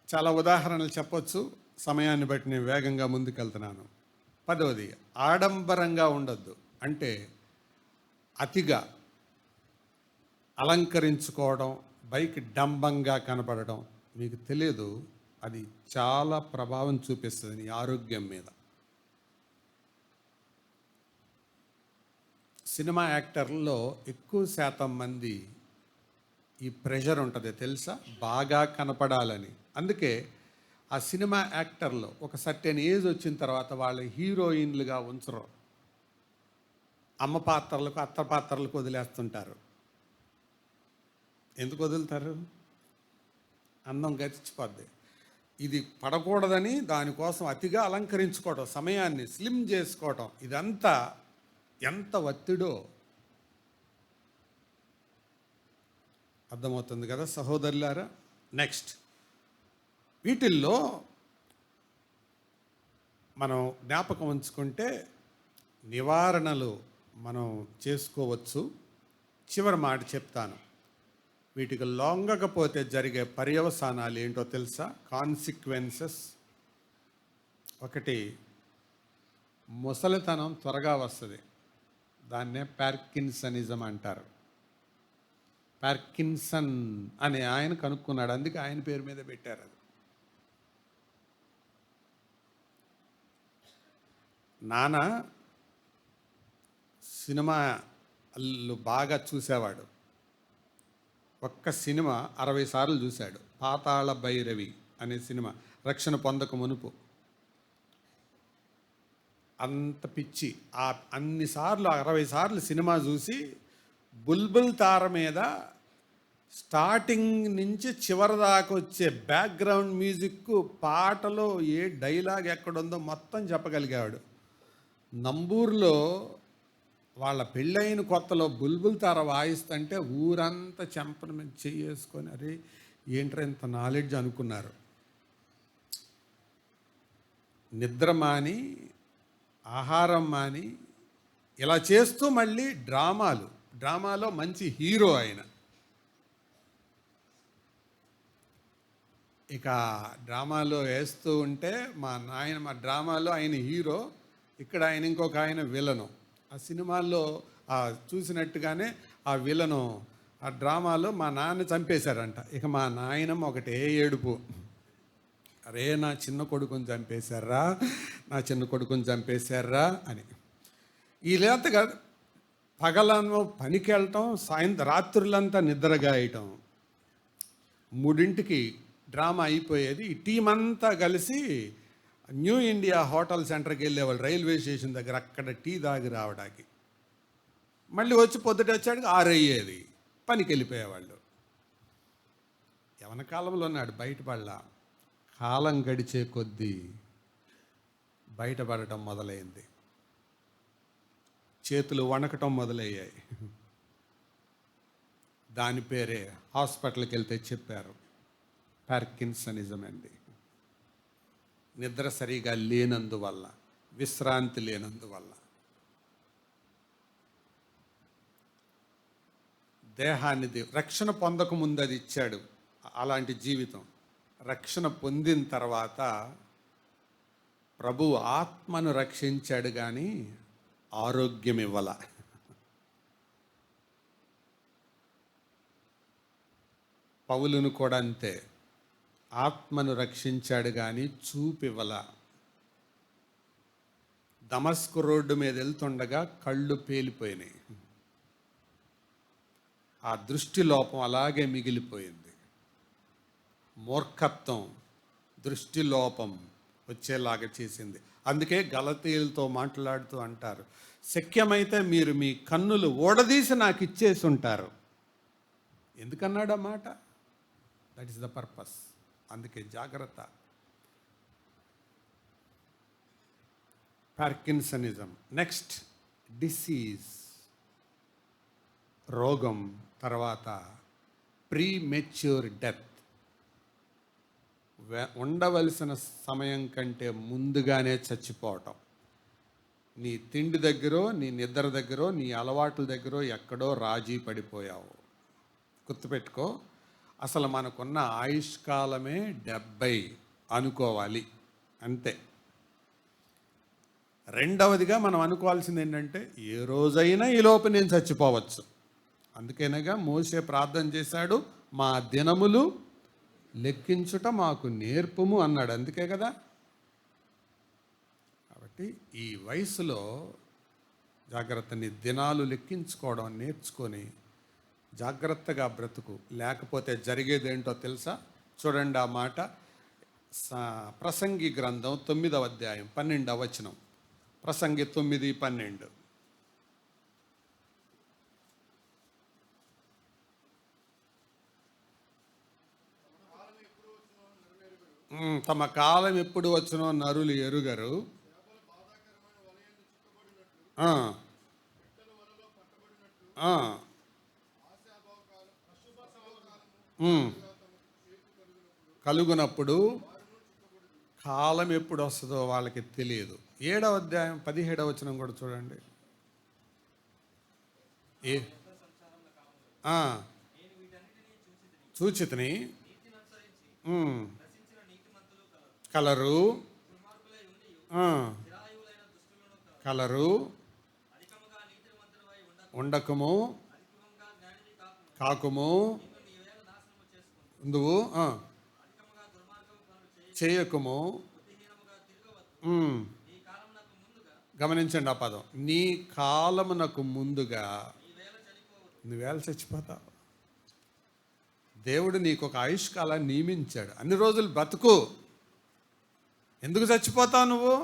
చాలా ఉదాహరణలు చెప్పొచ్చు. సమయాన్ని బట్టి నేను వేగంగా ముందుకెళ్తున్నాను. 10వది ఆడంబరంగా ఉండొద్దు. అంటే అతిగా అలంకరించుకోవడం, బైక్ డంబంగా కనపడడం. మీకు తెలియదు, అది చాలా ప్రభావం చూపిస్తుంది నీ ఆరోగ్యం మీద. సినిమా యాక్టర్లలో ఎక్కువ శాతం మంది ఈ ప్రెషర్ ఉంటుంది తెలుసా, బాగా కనపడాలని. అందుకే ఆ సినిమా యాక్టర్లు ఒక సర్టెన్ ఏజ్ వచ్చిన తర్వాత వాళ్ళ హీరోయిన్లుగా ఉంచరు. అమ్మ పాత్రలకు, అత్త పాత్రలకు వదిలేస్తుంటారు. ఎందుకు వదులుతారు? అందం గతించిపోద్ది. ఇది పడకూడదని దానికోసం అతిగా అలంకరించుకోవటం, సమయాన్ని స్లిమ్ చేసుకోవటం, ఇదంతా ఎంత ఒత్తిడో అర్థమవుతుంది కదా సహోదరులారా. నెక్స్ట్, వీటిల్లో మనం జ్ఞాపకం ఉంచుకుంటే నివారణలు మనం చేసుకోవచ్చు. చివరి మాట చెప్తాను. వీటికి లొంగకపోతే జరిగే పర్యవసానాలు ఏంటో తెలుసా? కాన్సిక్వెన్సెస్. ఒకటి, ముసలితనం త్వరగా వస్తుంది. దాన్నే పార్కిన్సనిజం అంటారు. పార్కిన్సన్ అనే ఆయన కనుక్కున్నాడు, అందుకే ఆయన పేరు మీద పెట్టారు అది. నాన్న సినిమాలు బాగా చూసేవాడు. ఒక్క సినిమా 60 సార్లు చూశాడు. పాతాళ భైరవి అనే సినిమా, రక్షణ పొందక మునుపు. అంత పిచ్చి. అన్నిసార్లు 60 సార్లు సినిమా చూసి బుల్బుల్ తార మీద స్టార్టింగ్ నుంచి చివరి దాకా వచ్చే బ్యాక్గ్రౌండ్ మ్యూజిక్, పాటలో ఏ డైలాగ్ ఎక్కడుందో మొత్తం చెప్పగలిగాడు. నంబూరులో వాళ్ళ పెళ్ళైన కొత్తలో బుల్బుల్ తార వాయిస్తుంటే ఊరంతా చెంపన మీద చేసుకొని, అరే ఏంట్రా ఇంత నాలెడ్జ్ అనుకున్నారు. నిద్ర మాని, ఆహారం మాని, ఇలా చేస్తూ మళ్ళీ డ్రామాలో మంచి హీరో ఆయన. ఇక డ్రామాలో వేస్తూ ఉంటే మా డ్రామాలో ఆయన హీరో, ఇక్కడ ఆయన ఇంకొక ఆయన విలను. ఆ సినిమాల్లో చూసినట్టుగానే ఆ విలను ఆ డ్రామాలో మా నాన్న చంపేశారంట. ఇక మా నాయనమ్మ ఒకటే ఏడుపు, అరే నా చిన్న కొడుకుని చంపేశారా అని. ఈ లేతగా పగలను పనికి వెళ్ళటం, రాత్రులంతా నిద్రగాయటం, 3ంటికి డ్రామా అయిపోయేది. ఈ టీం అంతా కలిసి న్యూ ఇండియా హోటల్ సెంటర్కి వెళ్ళేవాళ్ళు, రైల్వే స్టేషన్ దగ్గర. అక్కడ టీ తాగి రావడానికి మళ్ళీ వచ్చి పొద్దుట వచ్చాడు 6 అయ్యేది. పనికి వెళ్ళిపోయేవాళ్ళు. యవన కాలంలో ఉన్నాడు, బయటపడలా. కాలం గడిచే కొద్దీ బయటపడటం మొదలైంది. చేతులు వణకటం మొదలయ్యాయి. దాని పేరే హాస్పిటల్కి వెళ్తే చెప్పారు, పార్కిన్సనిజం అండి. నిద్ర సరిగా లేనందువల్ల, విశ్రాంతి లేనందువల్ల. దేహాన్ని రక్షణ పొందకముందు అది ఇచ్చాడు అలాంటి జీవితం. రక్షణ పొందిన తర్వాత ప్రభువు ఆత్మను రక్షించాడు కానీ ఆరోగ్యం ఇవ్వాల. పౌలును కూడా అంతే, ఆత్మను రక్షించాడు కానీ చూపివ్వల. దమస్కు రోడ్డు మీద వెళ్తుండగా కళ్ళు పేలిపోయినాయి. ఆ దృష్టి లోపం అలాగే మిగిలిపోయింది. మూర్ఖత్వం దృష్టి లోపం వచ్చేలాగా చేసింది. అందుకే గలతీయులతో మాట్లాడుతూ అంటారు, శక్యమైతే మీరు మీ కన్నులు ఓడదీసి నాకు ఇచ్చేసి ఉంటారు. ఎందుకన్నాడు ఆ మాట? That is the purpose. అందుకే జాగ్రత్త. పార్కిన్సనిజం. నెక్స్ట్, డిసీజ్, రోగం. తర్వాత ప్రీమెచ్యూర్ డెత్. ఉండవలసిన సమయం కంటే ముందుగానే చచ్చిపోవటం. నీ తిండి దగ్గర, నీ నిద్ర దగ్గర, నీ అలవాట్ల దగ్గర ఎక్కడో రాజీ పడిపోయావు. గుర్తుపెట్టుకో, అసలు మనకున్న ఆయుష్కాలమే 70 అనుకోవాలి, అంతే. రెండవదిగా మనం అనుకోవాల్సింది ఏంటంటే, ఏ రోజైనా ఈ లోపు నేను చచ్చిపోవచ్చు. అందుకేనగా మోసే ప్రార్థన చేశాడు, మా దినములు లెక్కించుట మాకు నేర్పుము అన్నాడు. అందుకే కదా. కాబట్టి ఈ వయసులో జాగ్రత్తని దినాలు లెక్కించుకోవడం నేర్చుకొని జాగ్రత్తగా బ్రతుకు. లేకపోతే జరిగేదేంటో తెలుసా? చూడండి ఆ మాట, ప్రసంగి గ్రంథం 9వ అధ్యాయం 12వ వచనం. ప్రసంగి 9:12. తమ కాలం ఎప్పుడు వచ్చునో నరులు ఎరుగరు. ఆ, ఆ, ఉమ్, కలుగునప్పుడు కాలం ఎప్పుడు వస్తుందో వాళ్ళకి తెలియదు. 7వ అధ్యాయం 17వ వచనం కూడా చూడండి. ఏ ఆ, సూచితని కలరు, ఆ, కలరు, ఉండకము, కాకుము, నువ్వు చేయకము. ఉమ్, గమనించండి ఆ పదం, నీ కాలమునకు ముందుగా నువ్వేళ చచ్చిపోతావు. దేవుడు నీకు ఒక ఆయుష్కాలాన్ని నియమించాడు. అన్ని రోజులు బ్రతుకు. ఎందుకు చచ్చిపోతావు నువ్వు?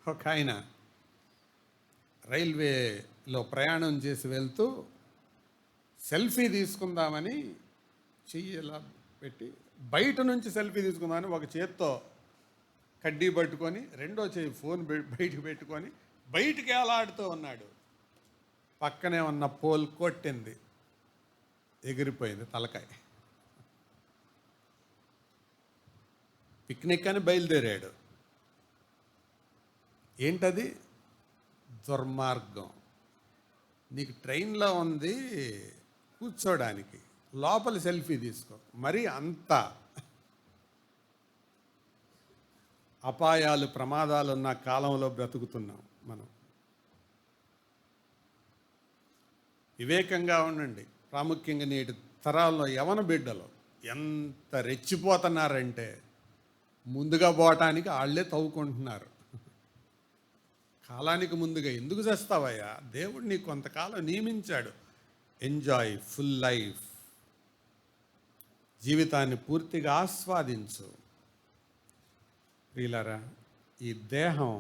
ఒక ఆయన రైల్వేలో ప్రయాణం చేసి వెళ్తూ సెల్ఫీ తీసుకుందామని చెయ్యి ఇలా పెట్టి, బయట నుంచి సెల్ఫీ తీసుకుందామని ఒక చేత్తో కడ్డీ పట్టుకొని రెండో చేయి ఫోన్ బయటకు పెట్టుకొని బయటికి ఏలాడుతూ ఉన్నాడు. పక్కనే ఉన్న పోల్ కొట్టింది, ఎగిరిపోయింది తలకాయ. పిక్నిక్ అని బయలుదేరాడు. ఏంటది? దుర్మార్గం. నీకు ట్రైన్లో ఉంది కూర్చోడానికి, లోపల సెల్ఫీ తీసుకో. మరి అంత అపాయాలు ప్రమాదాలు ఉన్న కాలంలో బ్రతుకుతున్నాం మనం. వివేకంగా ఉండండి. ప్రాముఖ్యంగా నేటి తరాల్లో యవన బిడ్డలు ఎంత రెచ్చిపోతున్నారంటే ముందుగా పోవటానికి వాళ్ళే తవ్వుకుంటున్నారు. కాలానికి ముందుగా ఎందుకు చేస్తావయ్యా? దేవుడు నీకు కొంతకాలం నియమించాడు. Enjoy full life. జీవితాన్ని పూర్తిగా ఆస్వాదించు. ప్రియులారా, ఈ దేహం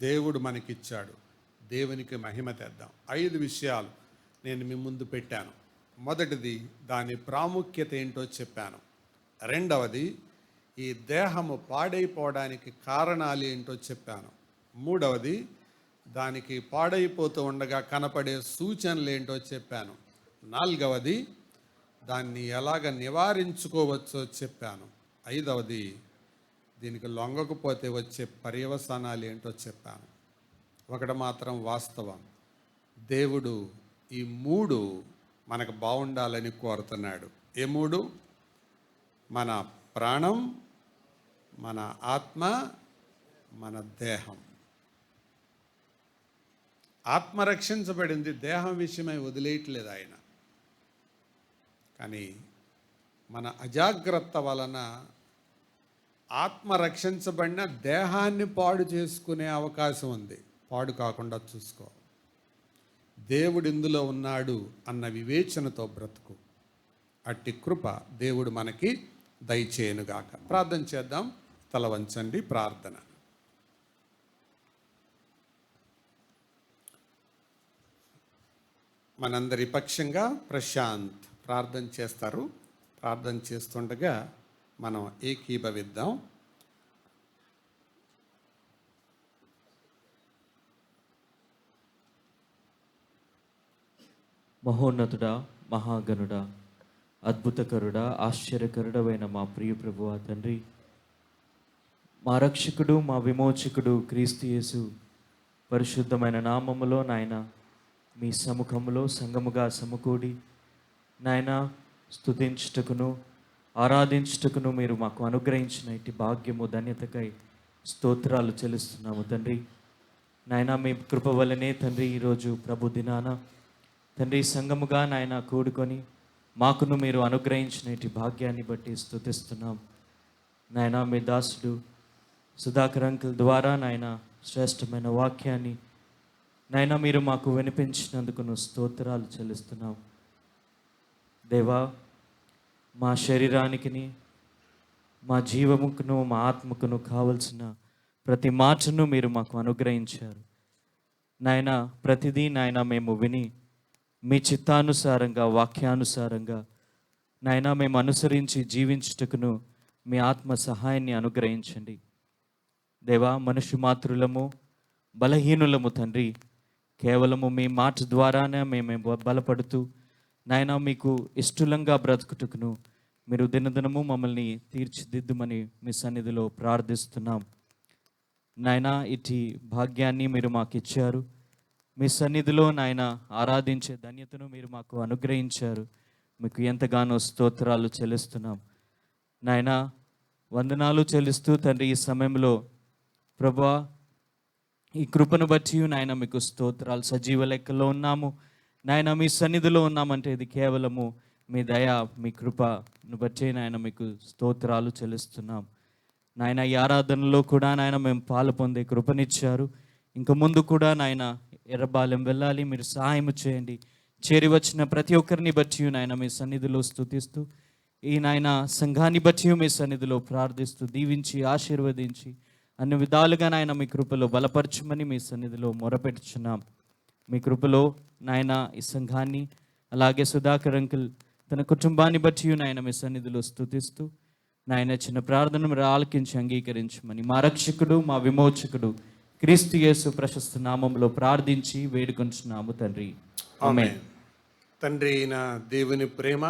దేవుడు మనకిచ్చాడు. దేవునికి మహిమ తెద్దాం. 5 విషయాలు నేను మీ ముందు పెట్టాను. మొదటిది, దాని ప్రాముఖ్యత ఏంటో చెప్పాను. రెండవది, ఈ దేహము పాడైపోవడానికి కారణాలు ఏంటో చెప్పాను. మూడవది, దానికి పాడైపోతూ ఉండగా కనపడే సూచనలు ఏంటో చెప్పాను. నాలుగవది, దాన్ని ఎలాగ నివారించుకోవచ్చో చెప్పాను. ఐదవది, దీనికి లొంగకపోతే వచ్చే పర్యవసానాలు ఏంటో చెప్పాను. ఒకటి మాత్రం వాస్తవం, దేవుడు ఈ 3 మనకు బాగుండాలని కోరుతున్నాడు. ఏ 3? మన ప్రాణం, మన ఆత్మ, మన దేహం. ఆత్మ రక్షించబడింది, దేహం విషయమై వదిలేయట్లేదు ఆయన. కానీ మన అజాగ్రత్త వలన ఆత్మ రక్షించబడిన దేహాన్ని పాడు చేసుకునే అవకాశం ఉంది. పాడు కాకుండా చూసుకో. దేవుడు ఇందులో ఉన్నాడు అన్న వివేచనతో బ్రతుకు. అట్టి కృప దేవుడు మనకి దయచేయనుగాక. ప్రార్థన చేద్దాం. తల వంచండి. ప్రార్థన. మనందరి పక్షంగా ప్రశాంత్ ప్రార్థన చేస్తారు. ప్రార్థన చేస్తుండగా మనం ఏకీభవిద్దాం. మహోన్నతుడా, మహాగణుడా, అద్భుతకరుడా, ఆశ్చర్యకరుడవైన మా ప్రియ ప్రభువా తండ్రి, మా రక్షకుడు, మా విమోచకుడు క్రీస్తు యేసు పరిశుద్ధమైన నామములో నాయన మీ సముఖములో సంగముగా సమకూడి నాయన స్తుతించుటకును ఆరాధించుటకును మీరు మాకు అనుగ్రహించిన ఇటు భాగ్యము ధన్యతకై స్తోత్రాలు చెల్లిస్తున్నాము తండ్రి. నాయన మీ కృప వల్లనే తండ్రి ఈరోజు ప్రభు దినాన తండ్రి సంఘముగా నాయన కూడుకొని మాకును మీరు అనుగ్రహించిన ఇటు భాగ్యాన్ని బట్టి స్తుతిస్తున్నాం. నాయన మీ దాసుడు సుధాకర్ అంకుల్ ద్వారా నాయన శ్రేష్టమైన వాక్యాన్ని నాయన మీరు మాకు వినిపించినందుకు స్తోత్రాలు చెల్లిస్తున్నాం. దేవా, మా శరీరానికిని మా జీవముకును మా ఆత్మకును కావలసిన ప్రతి మాటను మీరు మాకు అనుగ్రహించారు నాయన. ప్రతిదీ నాయన మేము విని మీ చిత్తానుసారంగా వాక్యానుసారంగా నాయనా మేము అనుసరించి జీవించుటకును మీ ఆత్మ సహాయాన్ని అనుగ్రహించండి. దేవా, మనుష్య మాతృలము, బలహీనులము తండ్రి. కేవలము మీ మాట ద్వారానే మేము బలపడుతూ నాయనా మీకు ఇష్టలంగా బ్రతుకుటకును మీరు దినదినము మమ్మల్ని తీర్చిదిద్దుమని మీ సన్నిధిలో ప్రార్థిస్తున్నాం. నాయనా, ఇటు భాగ్యాన్ని మీరు మాకు ఇచ్చారు. మీ సన్నిధిలో నాయన ఆరాధించే ధన్యతను మీరు మాకు అనుగ్రహించారు. మీకు ఎంతగానో స్తోత్రాలు చెల్లిస్తున్నాం. నాయనా, వందనాలు చెల్లిస్తూ తండ్రి, ఈ సమయంలో ప్రభువా ఈ కృపను బట్టి నాయన మీకు స్తోత్రాలు. సజీవ లెక్కలో ఉన్నాము నాయన, మీ సన్నిధిలో ఉన్నామంటే ఇది కేవలము మీ దయ, మీ కృపను బట్టి నాయన మీకు స్తోత్రాలు చెల్లిస్తున్నాం. నాయన, ఈ ఆరాధనలో కూడా నాయన మేము పాలు పొందే కృపనిచ్చారు. ఇంక ముందు కూడా నాయన ఎర్రబాలెం వెళ్ళాలి, మీరు సహాయం చేయండి. చేరి వచ్చిన ప్రతి ఒక్కరిని బట్టి నాయన మీ సన్నిధిలో స్తుతిస్తూ, ఈ నాయన సంఘాన్ని బట్టి మీ సన్నిధిలో ప్రార్థిస్తూ, దీవించి ఆశీర్వదించి అన్ని విధాలుగా నాయన మీ కృపలో బలపరచమని మీ సన్నిధిలో మొరపెట్టుచున్నాం. మీ కృపలో నాయన ఈ సంఘాన్ని, అలాగే సుధాకర్ అంకుల్ తన కుటుంబాన్ని బట్టి నాయన మీ సన్నిధిలో స్తుతిస్తూ, నాయన చిన్న ప్రార్థన మీరు ఆలకించి అంగీకరించమని మా రక్షకుడు, మా విమోచకుడు క్రీస్తు యేసు ప్రశస్త నామంలో ప్రార్థించి వేడుకొంచున్నాము తండ్రి. ఆమేన్. తండ్రి అయిన దేవుని ప్రేమ,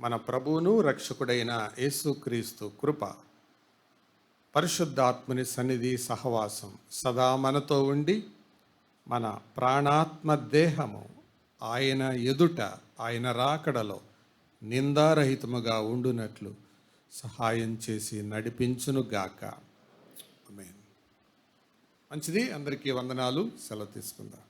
మన ప్రభువును రక్షకుడైన యేసుక్రీస్తు కృప, పరిశుద్ధాత్మని సన్నిధి సహవాసం సదా మనతో ఉండి మన ప్రాణాత్మ దేహము ఆయన ఎదుట, ఆయన రాకడలో నిందారహితముగా ఉండునట్లు సహాయం చేసి నడిపించునుగాక. ఆమేన్. మంచిది, అందరికీ వందనాలు. సెలవు తీసుకుందాం.